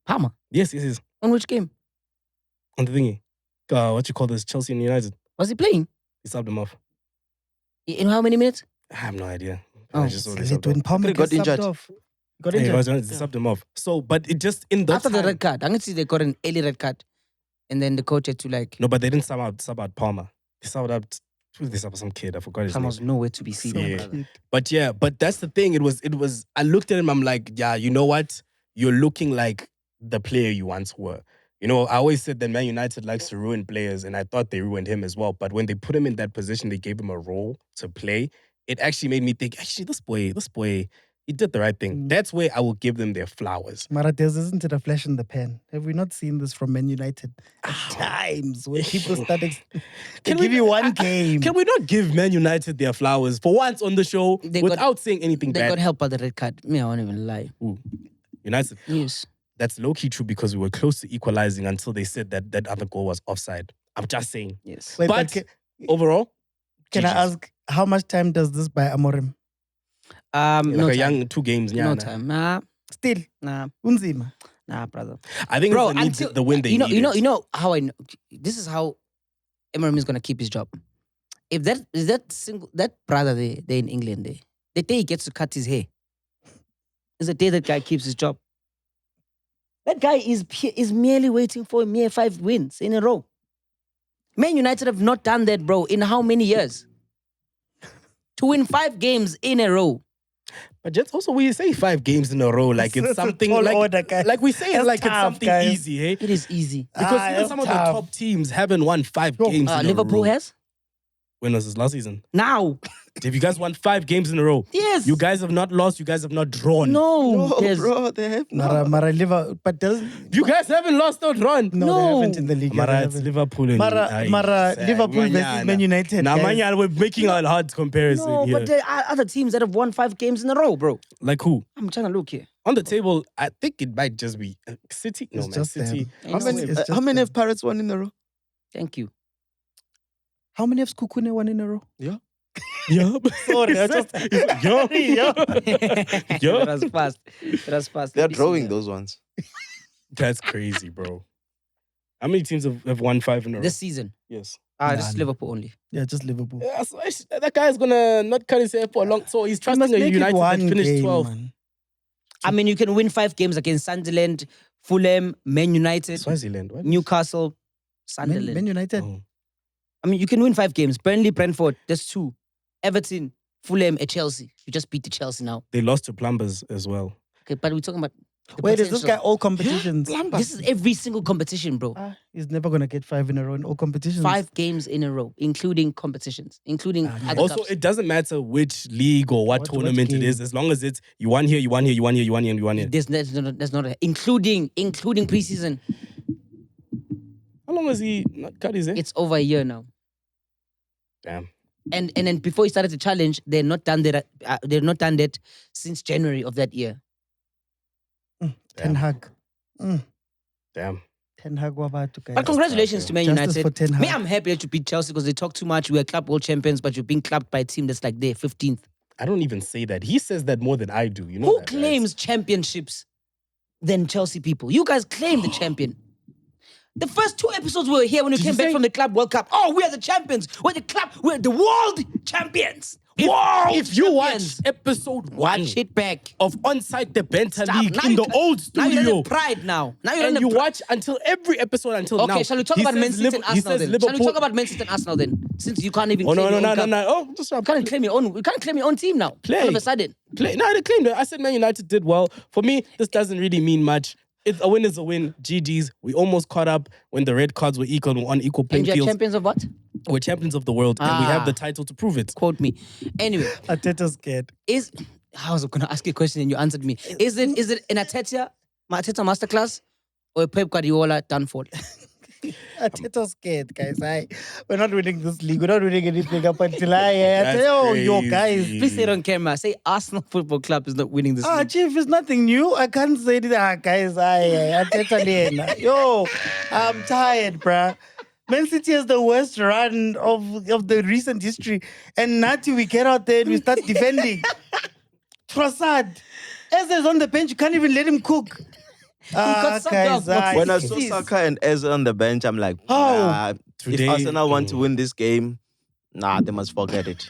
A: Palmer.
C: Yes.
A: On which game?
C: On the thingy. What you call this? Chelsea and United.
A: Was he playing?
C: He subbed him off.
A: In how many minutes?
C: I have no idea.
A: Oh.
C: I just saw
B: Is
C: this.
B: it when Palmer
E: got
B: gets subbed
E: injured.
B: off? Got
C: He
B: injured.
C: subbed him off. So, but it just in that
A: After the
C: time-
A: red card. I can see they got an early red card. And then the coach had to like,
C: No, but they didn't sub out Palmer. They subbed out. Who did they sub out? Some kid. I forgot his
A: Palmer
C: name.
A: was nowhere to be seen.
C: Yeah. But that's the thing. It was. I looked at him. I'm like, yeah, you know what? You're looking like the player you once were. You know, I always said that Man United likes to ruin players, and I thought they ruined him as well. But when they put him in that position, they gave him a role to play. It actually made me think, actually, this boy He did the right thing. That's where I will give them their flowers.
B: Mara, isn't it a flash in the pan? Have we not seen this from Man United at times when people start they give you one game?
C: Can we not give Man United their flowers for once on the show without saying anything
A: They
C: bad?
A: got help by the red card. Me, I won't even lie.
C: Ooh. United.
A: Yes.
C: That's low-key true because we were close to equalizing until they said that other goal was offside. I'm just saying.
A: Yes.
B: Wait,
C: but overall,
B: can I
C: GGs.
B: ask how much time does this buy Amorim?
C: Like
A: no
C: a
A: time.
C: young 2 games.
A: No time. Nah,
B: Still, unzima.
A: brother.
C: I think
A: Bro,
C: it's the,
A: until,
C: the win they
A: you
C: needed.
A: know how I know. This is how Emery is gonna keep his job. If that brother there in England, the day he gets to cut his hair, is the day that guy keeps his job. That guy is merely waiting for mere 5 wins in a row. Man United have not done that, bro. In how many years? To win 5 games in a row.
C: But just also we say 5 games in a row, like it's
B: That's a
C: something
B: tall
C: like
B: order, guys.
C: like we say it
B: That's
C: like it's
B: tough,
C: something
B: guys.
C: easy, hey?
A: It is easy.
C: Because even
B: that's
C: some of the
B: tough.
C: top teams haven't won 5 games in a
A: Liverpool
C: row.
A: has?
C: When was this last season?
A: Now.
C: If you guys won 5 games in a row,
A: Yes.
C: you guys have not lost, you guys have not drawn.
A: No.
E: No,
A: Yes.
E: bro, they have not.
B: Mara Liverpool, but doesn't
C: You guys haven't lost or drawn.
B: no, they haven't in the league.
C: Mara,
B: They
C: it's
B: haven't.
C: Liverpool and
B: Mara, Liverpool versus Man United.
C: Nah,
B: guys.
C: man, we're making a hard comparison
A: No,
C: here.
A: but there are other teams that have won 5 games in a row, bro.
C: Like who?
A: I'm trying to look here.
C: On the table, I think it might just be City. No,
B: It's
C: man,
B: just
C: City.
B: them.
E: How many,
B: It's just
E: how many
B: them.
E: have Pirates won in a row?
A: Thank you.
B: How many have Kukune won in a row?
E: Yeah.
C: Yeah.
B: Sorry, I just
C: yeah.
A: That was fast. That was fast.
E: They're
A: Let me see
E: drawing
A: that.
E: those ones.
C: That's crazy, bro. How many teams have won 5 in a row?
A: This season.
C: Yes.
A: Just
B: None.
A: Liverpool only.
B: yeah, just Liverpool.
C: Yeah, so that guy's gonna not cut his hair for a long. So he's
B: You
C: trusting
B: must
C: a
B: make it
C: United that
B: one
C: finished
B: game,
C: 12.
B: man.
A: I mean, you can win 5 games against Sunderland, Fulham, Man United,
C: Swaziland. What?
A: Newcastle, Sunderland.
B: Man United.
C: Oh.
A: I mean, you can win 5 games. Burnley, Brentford, that's 2. Everton, Fulham, and Chelsea. You just beat the Chelsea now.
C: They lost to Plumbers as well.
A: Okay, but we're talking about the
B: Wait, is this guy
A: potential.
B: all competitions?
A: This is every single competition, bro.
B: He's never gonna get 5 in a row in all competitions.
A: 5 games in a row, including competitions, including other
C: Also,
A: cups.
C: it doesn't matter which league or what
B: What
C: tournament it
B: game?
C: is, as long as it's you won here, you won here, you won here, you won here, and you won here.
A: There's not including preseason.
C: How long has he not cut his hair?
A: It's over a year now.
C: Damn.
A: And then before he started the challenge, they're not done that since January of that year.
B: Ten Hag.
C: Damn.
B: Ten Hag wabatu, guys.
A: But congratulations to Man
B: Justice
A: United.
B: for Ten Hag.
A: Me, I'm happy that you beat Chelsea because they talk too much. We are club world champions, but you're being clubbed by a team that's like there, 15th.
C: I don't even say that. He says that more than I do. You know
A: Who
C: that,
A: claims championships than Chelsea people? You guys claim the champion. The first 2 episodes we were here when we came back from the Club World Cup. Oh, we are the champions. We're the world champions.
C: If you watch episode 1
A: Watch it back.
C: of Onside the Banter
A: Stop.
C: League
A: Now
C: in
A: you
C: the
A: can-
C: old
A: Now you don't
C: studio,
A: have pride now. Now you don't
C: and
A: have
C: you
A: pride.
C: watch until every episode until now.
A: Okay, shall we talk
C: he
A: about Man
C: says
A: City and
C: he
A: Arsenal
C: says
A: then?
C: Liverpool.
A: Shall we talk about Man City and Arsenal then? Since you can't even
C: Oh
A: claim
C: no,
A: your own cup.
C: no. Oh, just
A: You can't claim your own. You can't claim your own team now.
C: Play.
A: All of a sudden.
C: play. No, they claimed it. I said Man United did well. For me, this doesn't really mean much. A win is a win. GG's. We almost caught up when the red cards were equal on equal playing
A: And you're
C: fields.
A: champions of what?
C: We're champions of the world, and we have
A: Ah.
C: the title to prove it.
A: Quote me. Anyway,
B: Arteta's scared.
A: I was going to ask you a question and you answered me. Is it an Arteta masterclass or a Pep Guardiola done for?
B: Arteta's scared, guys. We're not winning this league. We're not winning anything up until I
C: That's
B: yo, guys.
C: crazy.
A: Please say it on camera. Say Arsenal Football Club is not winning this league.
B: Chief, it's nothing new. I can't say that, guys. Arteta Lena. Yo, I'm tired, bruh. Man City has the worst run of the recent history. And Nati, we get out there and we start defending. Trossard. Eze's on the bench. You can't even let him cook.
A: got subbed
B: Guys,
A: off.
E: When I
A: Please.
E: saw Saka and Eze on the bench, I'm like,
B: How?
E: nah,
C: Today-
E: if Arsenal want to win this game, nah, they must forget it.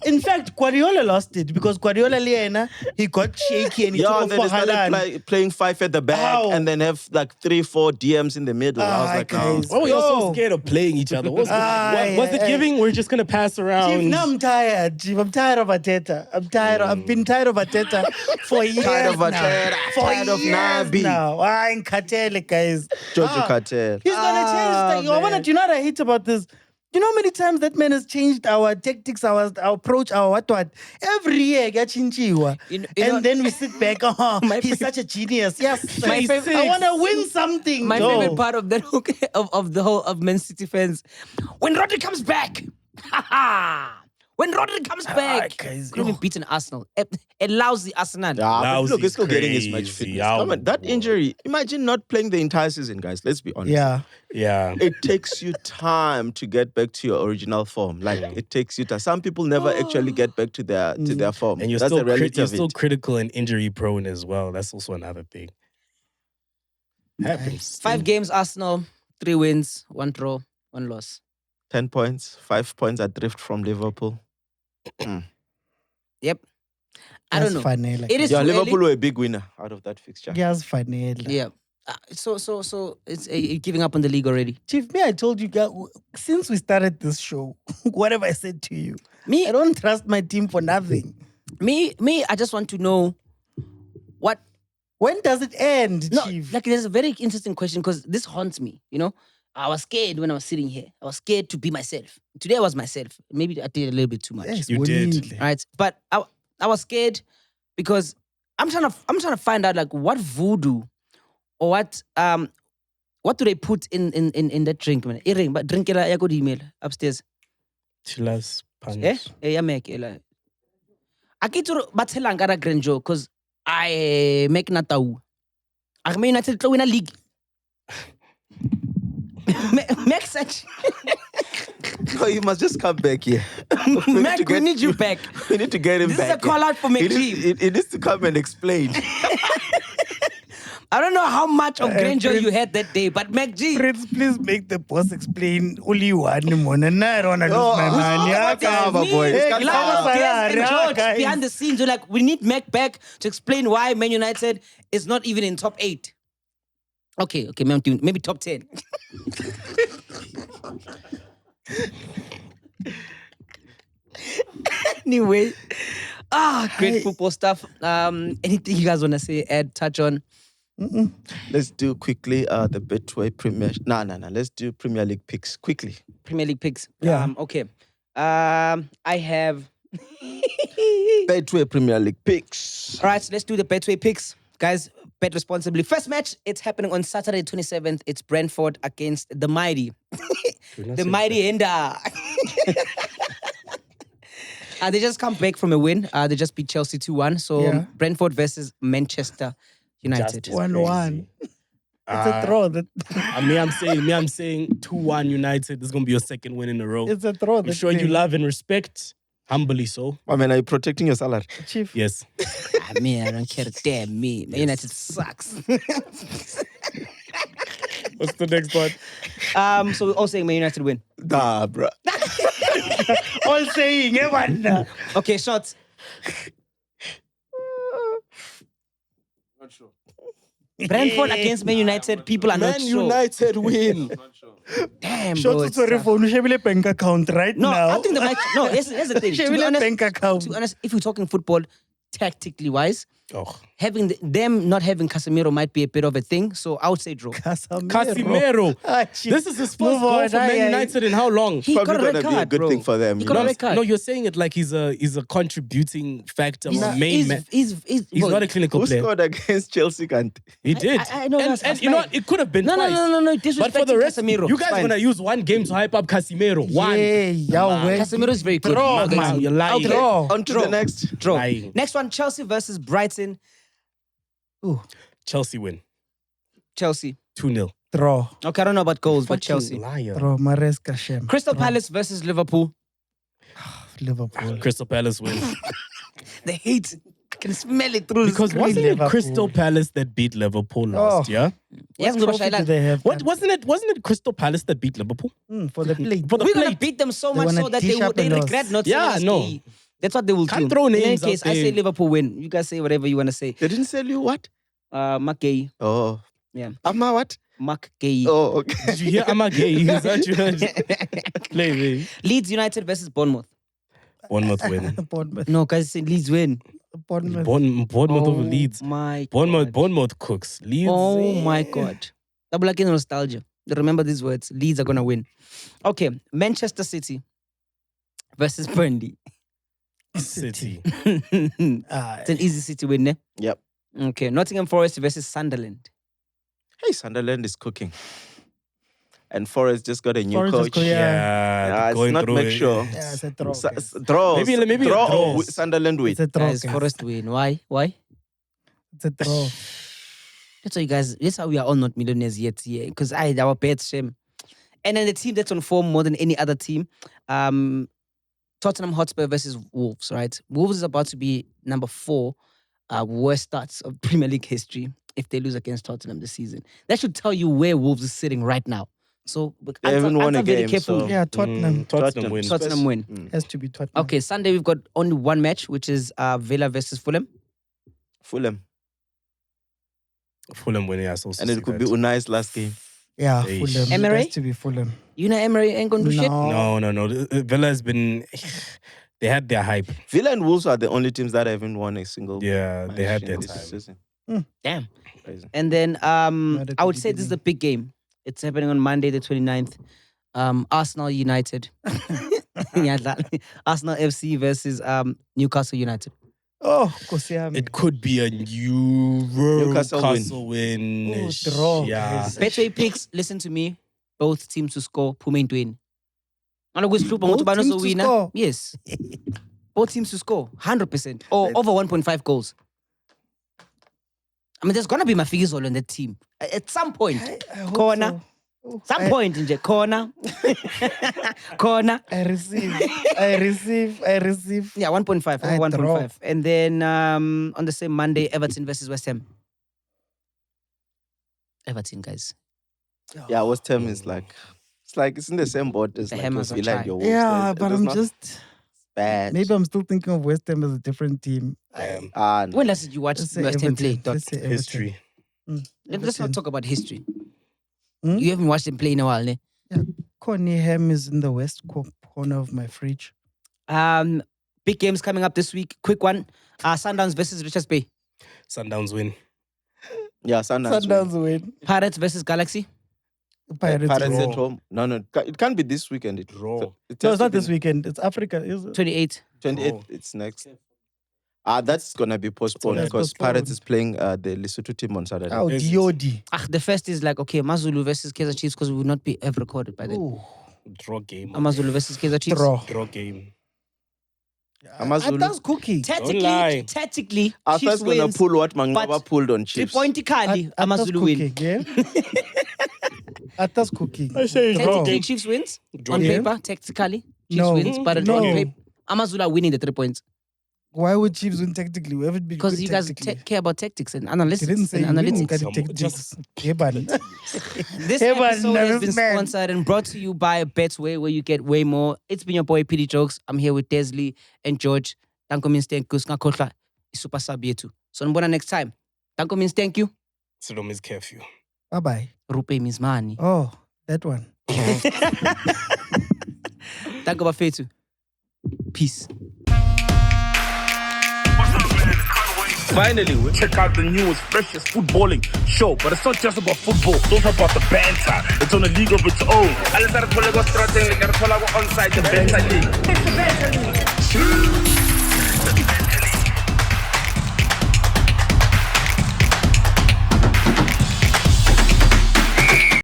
B: In fact, Guardiola lost it because Guardiola Liena, he got shaky and he
E: Yeah,
B: took
E: then they
B: off for
E: started
B: Haaland.
E: playing 5 at the back
B: How?
E: and then have like 3-4 DMs in the middle. I was like,
B: guys.
E: oh.
C: Oh, you're so
B: Yo.
C: scared of playing each other. What's
B: Aye,
C: it
B: aye.
C: giving? We're just gonna pass around.
B: Chief, now I'm tired, Chief. I'm tired of Arteta. I've been tired of Arteta for years
E: Tired of
B: now.
E: Arteta,
B: For
E: tired of
B: years
E: Nabi.
B: now. In Katele, guys.
E: Giorgio Cartel.
B: He's gonna change things. I
A: man.
B: wanted, you know what I hate about this? You know how many times that man has changed our tactics, our approach, our what? Every year, and then we sit back. Oh, he's such a genius. Yes,
A: My favorite-
B: I want to win something.
A: My
B: No.
A: favorite part of that of the whole of Man City fans, when Rodri comes back, when Rodri comes back,
B: guys,
A: couldn't have beaten Arsenal. A lousy Arsenal.
E: Yeah, but look,
C: Lousy
E: he's still getting his match
C: crazy.
E: fitness. Come on, that injury. Imagine not playing the entire season, guys. Let's be honest.
B: Yeah.
C: Yeah.
E: It takes you time to get back to your original form. Like it takes you time. Some people never actually get back to their form.
C: And you're
E: That's
C: still
E: the reality
C: you're
E: of
C: still
E: it.
C: critical and injury prone as well. That's also another thing. Happens.
A: 5 games, Arsenal, 3 wins, 1 draw, 1 loss.
E: 10 points, 5 points adrift from Liverpool.
A: Yep. I don't know.
B: Funny,
A: It is
E: Yeah,
A: too
E: Liverpool
A: early.
E: were a big winner out of that fixture.
B: Yes, funny.
A: Yeah. So it's you're giving up on the league already.
B: Chief, me, I told you guys, since we started this show, whatever I said to you,
A: Me,
B: I don't trust my team for nothing.
A: me, I just want to know what.
B: When does it end,
A: No,
B: Chief?
A: like there's a very interesting question because this haunts me. You know, I was scared when I was sitting here. I was scared to be myself. Today I was myself. Maybe I did a little bit too much.
B: Yes,
C: You did.
B: bonile.
A: Right, but I was scared because I'm trying to find out like what voodoo or what do they put in that drink, man? Earring, but drink I got email upstairs.
C: Chilas punch.
A: Yeah, make it. I get to battle ngara granjo because I make natau. I mean United to win a league. Make such.
E: No, you must just come back here.
A: Mac, we need you back.
E: We need to get him
A: This
E: back.
A: is a call out for MacG.
E: It needs to come and explain.
A: I don't know how much of grandeur you had that day, but MacG.
B: Prince, please make the boss explain only one more. And I don't want to lose my man. Yeah, guys.
E: Kava, boy.
B: Hey,
E: It's
A: Like,
B: Kava,
A: Des and
B: yeah,
A: George
B: guys.
A: behind the scenes, you're like, we need Mac back to explain why Man United is not even in top 8. Okay, maybe top 10. Anyway, great football stuff. Anything you guys want to say, add, touch on?
E: Let's do quickly the Betway Premier. No. Let's do Premier League picks quickly.
A: Premier League picks.
B: Yeah.
A: Okay. I have.
E: Betway Premier League picks.
A: All right, so let's do the Betway picks. Guys, bet responsibly. First match, it's happening on Saturday 27th. It's Brentford against the Mighty. The Mighty Ender. They just come back from a win. They just beat Chelsea 2-1. So
B: Yeah.
A: Brentford versus Manchester United.
C: Justice.
B: 1-1. It's a throw.
C: I'm saying 2-1 United. This is gonna be your second win in a row.
B: It's a throw.
C: I'm showing you love and respect, humbly so.
E: I mean, are you protecting your salary?
B: Chief.
C: Yes.
A: Me, I don't care. Damn me. Man United sucks.
C: What's the next one?
A: So we're all saying Man United win.
E: Nah, bro.
B: All saying, man.
A: Okay, shots.
D: Not sure.
A: Brentford against Man United. People are not
C: Man
A: sure.
C: United win.
D: Not sure.
A: Damn, bro.
B: Shots
A: it's
B: sorry
A: tough.
B: for Mashabela bank account right
A: No,
B: now.
A: I think they might. No, here's the thing. To be
B: Mashabela
A: honest,
B: bank account.
A: to be honest, if we're talking football, tactically wise,
C: Oh.
A: having them not having Casemiro might be a bit of a thing. So I would say draw.
C: Casemiro.
B: Ah, Chief.
C: This is his first
B: Move
C: goal
B: on,
C: for Man
B: aye.
C: United in how long?
A: He got
E: Probably
A: a red
E: gonna be a
A: card,
E: good
A: bro.
E: thing for them.
A: He
E: You
A: got a
E: know?
A: red card.
C: No, you're saying it like he's a contributing factor.
A: He's,
C: or main man.
A: he's
C: He's
A: bro,
C: not a clinical
E: Who
C: player.
E: scored against Chelsea? Can't?
C: He did.
A: I know
C: and,
A: that's
C: and you know
A: fine.
C: what? It could have been
A: No,
C: twice.
A: no.
C: But for the
A: Disrespecting
C: rest,
A: Casemiro.
C: you
A: It's
C: guys
A: fine.
C: gonna use one game to hype up Casemiro. One.
B: Yeah, Yahweh.
A: Casemiro is very good.
B: Draw,
A: Okay,
B: man.
C: You're lying.
A: Okay.
B: Draw.
E: On to
A: Draw.
E: the next.
A: Draw.
C: Lying.
A: Next one, Chelsea versus Brighton. Ooh,
C: Chelsea win.
A: Chelsea.
C: 2-0.
B: Draw.
A: Okay, I don't know about goals, but
C: Fucking
A: Chelsea.
C: Liar.
B: Draw. Maresca Shem.
A: Crystal Palace versus Liverpool.
B: Liverpool.
C: Crystal Palace win.
A: The hate. I can smell it through
C: Because
A: the
C: wasn't
B: Liverpool.
C: it Crystal Palace that beat Liverpool last
B: Oh.
C: year?
A: Yes,
B: What trophy do they have?
C: What wasn't it Crystal Palace that beat Liverpool?
B: For the plate.
C: For the
A: We're going to
C: plate.
A: beat them so
B: They
A: much
B: wanna
A: so that
B: dish up
A: they
B: a loss.
A: regret not
C: Yeah,
A: selling us
C: no.
A: the- That's what they will
C: Can't
A: do.
C: throw
A: In any
C: names out
A: case, I say
C: there.
A: Liverpool win. You guys say whatever you want to say.
E: They didn't sell you what?
A: MacG.
E: Oh.
A: Yeah.
E: Ama what?
A: MacG.
E: Oh, okay.
C: Did you hear MacG? Is that you? Play me.
A: Leeds United versus Bournemouth.
C: Bournemouth win.
B: Bournemouth.
A: No, guys, say Leeds win.
B: Bournemouth.
C: Bournemouth over Leeds.
A: My
C: Bournemouth
A: God.
C: Bournemouth cooks. Leeds.
A: Oh my God. Double again nostalgia. Remember these words. Leeds are going to win. Okay, Manchester City versus Burnley.
C: City.
A: It's an easy City win, eh?
E: Yep.
A: Okay, Nottingham Forest versus Sunderland.
E: Hey, Sunderland is cooking. And Forest just got a new
B: Forest is
E: coach.
B: cool,
C: Yeah,
E: It's
C: going
E: not
C: through
E: make
C: it.
E: sure.
B: Yeah, it's a draw. guys.
E: Draw.
C: Maybe a
E: draw
C: draw.
E: or Sunderland win.
B: It's a draw.
A: Guys,
B: guys.
A: Forest win. Why?
B: It's a draw.
A: That's why you guys, that's how we are all not millionaires yet, yeah. Because our bets, shame. And then the team that's on form more than any other team, Tottenham Hotspur versus Wolves, right? Wolves is about to be number 4 worst starts of Premier League history if they lose against Tottenham this season. That should tell you where Wolves is sitting right now. So
E: They haven't won a
A: very
E: game,
A: careful.
E: so-
B: Yeah, Tottenham.
C: Tottenham win.
A: Tottenham win.
B: Has to be Tottenham.
A: Okay, Sunday we've got only one match, which is Villa versus Fulham.
E: Fulham.
C: Fulham winning. I also
E: And it
C: see
E: could
C: that.
E: be Unai's last game.
B: Yeah,
C: Eish.
B: Fulham.
A: Emery?
B: It has to be Fulham.
A: You know Emery ain't gonna do shit.
B: No.
C: No. Villa has been. They had their hype.
E: Villa and Wolves are the only teams that haven't won a single
C: Yeah, they had
E: match
C: their
E: in this
C: time.
E: season.
A: Damn.
E: Crazy.
A: And then
B: Not at
A: I
B: the
A: would say this is
B: beginning.
A: the big game. It's happening on Monday the 29th. Arsenal United. Arsenal FC versus Newcastle United.
B: Oh, Kosiami.
C: It could be a Newcastle win.
B: Oh, draw.
C: Yeah.
B: guys.
A: Betway picks, listen to me. Both teams to score. Pumain to win.
B: Both teams to score?
A: Yes. Both teams to score. 100%. Or over 1.5 goals. I mean, there's going to be my figures all on that team. At some point.
B: I hope
A: Corner.
B: so. Oh,
A: Some point, Nje. Corner. Corner.
B: I receive.
A: Yeah, 1.5.
B: I
A: Over
B: draw.
A: 1.5. And then on the same Monday, Everton versus West Ham. Everton, guys.
E: Yeah, West Ham is like, it's in the same boat as
A: The
E: like
A: Hammers
E: your
A: are
E: Villa and
A: trying.
E: your Wolves.
B: Yeah, but
E: It's
B: I'm
E: not
B: just
E: bad.
B: maybe I'm still thinking of West Ham as a different team.
E: No.
A: When last did you watch
B: Let's say
A: West Ham play?
B: Everton.
A: Doc?
B: Let's say Everton.
C: History.
A: Let's not talk about history.
B: Hmm?
A: You haven't watched them play in a while, ne?
B: Coney Ham is in the west corner of my fridge.
A: Big games coming up this week. Quick one. Sundowns versus Richards Bay.
C: Sundowns win.
E: Yeah, Sundowns.
B: Sundowns win.
A: Pirates versus Galaxy.
B: Pirates
E: Pirates
B: win.
E: at home. No, it can't be this weekend.
C: Draw.
B: No, it's not this weekend. It's Africa. Is it?
A: 28.
E: 28th,
C: Draw.
E: it's next. That's gonna be postponed
B: That's
E: because
B: postponed.
E: Pirates is playing the Lesotho team on Saturday.
B: Oh,
C: Is it?
B: DOD.
A: The first is like, okay, Mazulu versus Kaizer Chiefs because we will not be ever recorded by then.
B: Ooh,
C: Draw game.
A: Amazulu versus Kaizer Chiefs.
B: draw.
C: Draw game.
E: Amazulu.
B: That's cookie.
A: Tactically,
C: lie.
A: Chiefs
E: Arthur's gonna
A: wins.
E: pull what Mangaba
A: but
E: pulled on Chiefs.
A: Pointically, Amazulu win.
B: Yeah. That's cooking.
C: I say draw.
A: Technically, Chiefs wins
C: Draw
A: on
C: game.
A: paper. Tactically, Chiefs
B: No.
A: wins, but
B: No.
A: on paper, Amazulu are winning the 3 points
B: Why would Chiefs win tactically? We haven't been
A: because
B: good
A: you guys
B: tactically.
A: care about tactics and
B: You didn't
A: analytics
B: say
A: and
B: you didn't
A: analytics.
B: get tactics. Yeah, but
A: This
B: Hey, man,
A: episode has been
B: man.
A: sponsored and brought to you by Betway, where you get way more. It's been your boy PD Jokes. I'm here with Desley and George. Danko means thank you. Skakotla is super sabietu. So mbona next time. Danko means thank you.
C: Sodom is curfew.
B: bye bye.
A: Rupe means money.
B: Oh, that one.
A: Danko bafetu. Peace.
D: Finally, we check out the newest, freshest footballing show. But it's not just about football. It's also about the banter. It's on a league of its own. Onside the banter league. It's the banter league.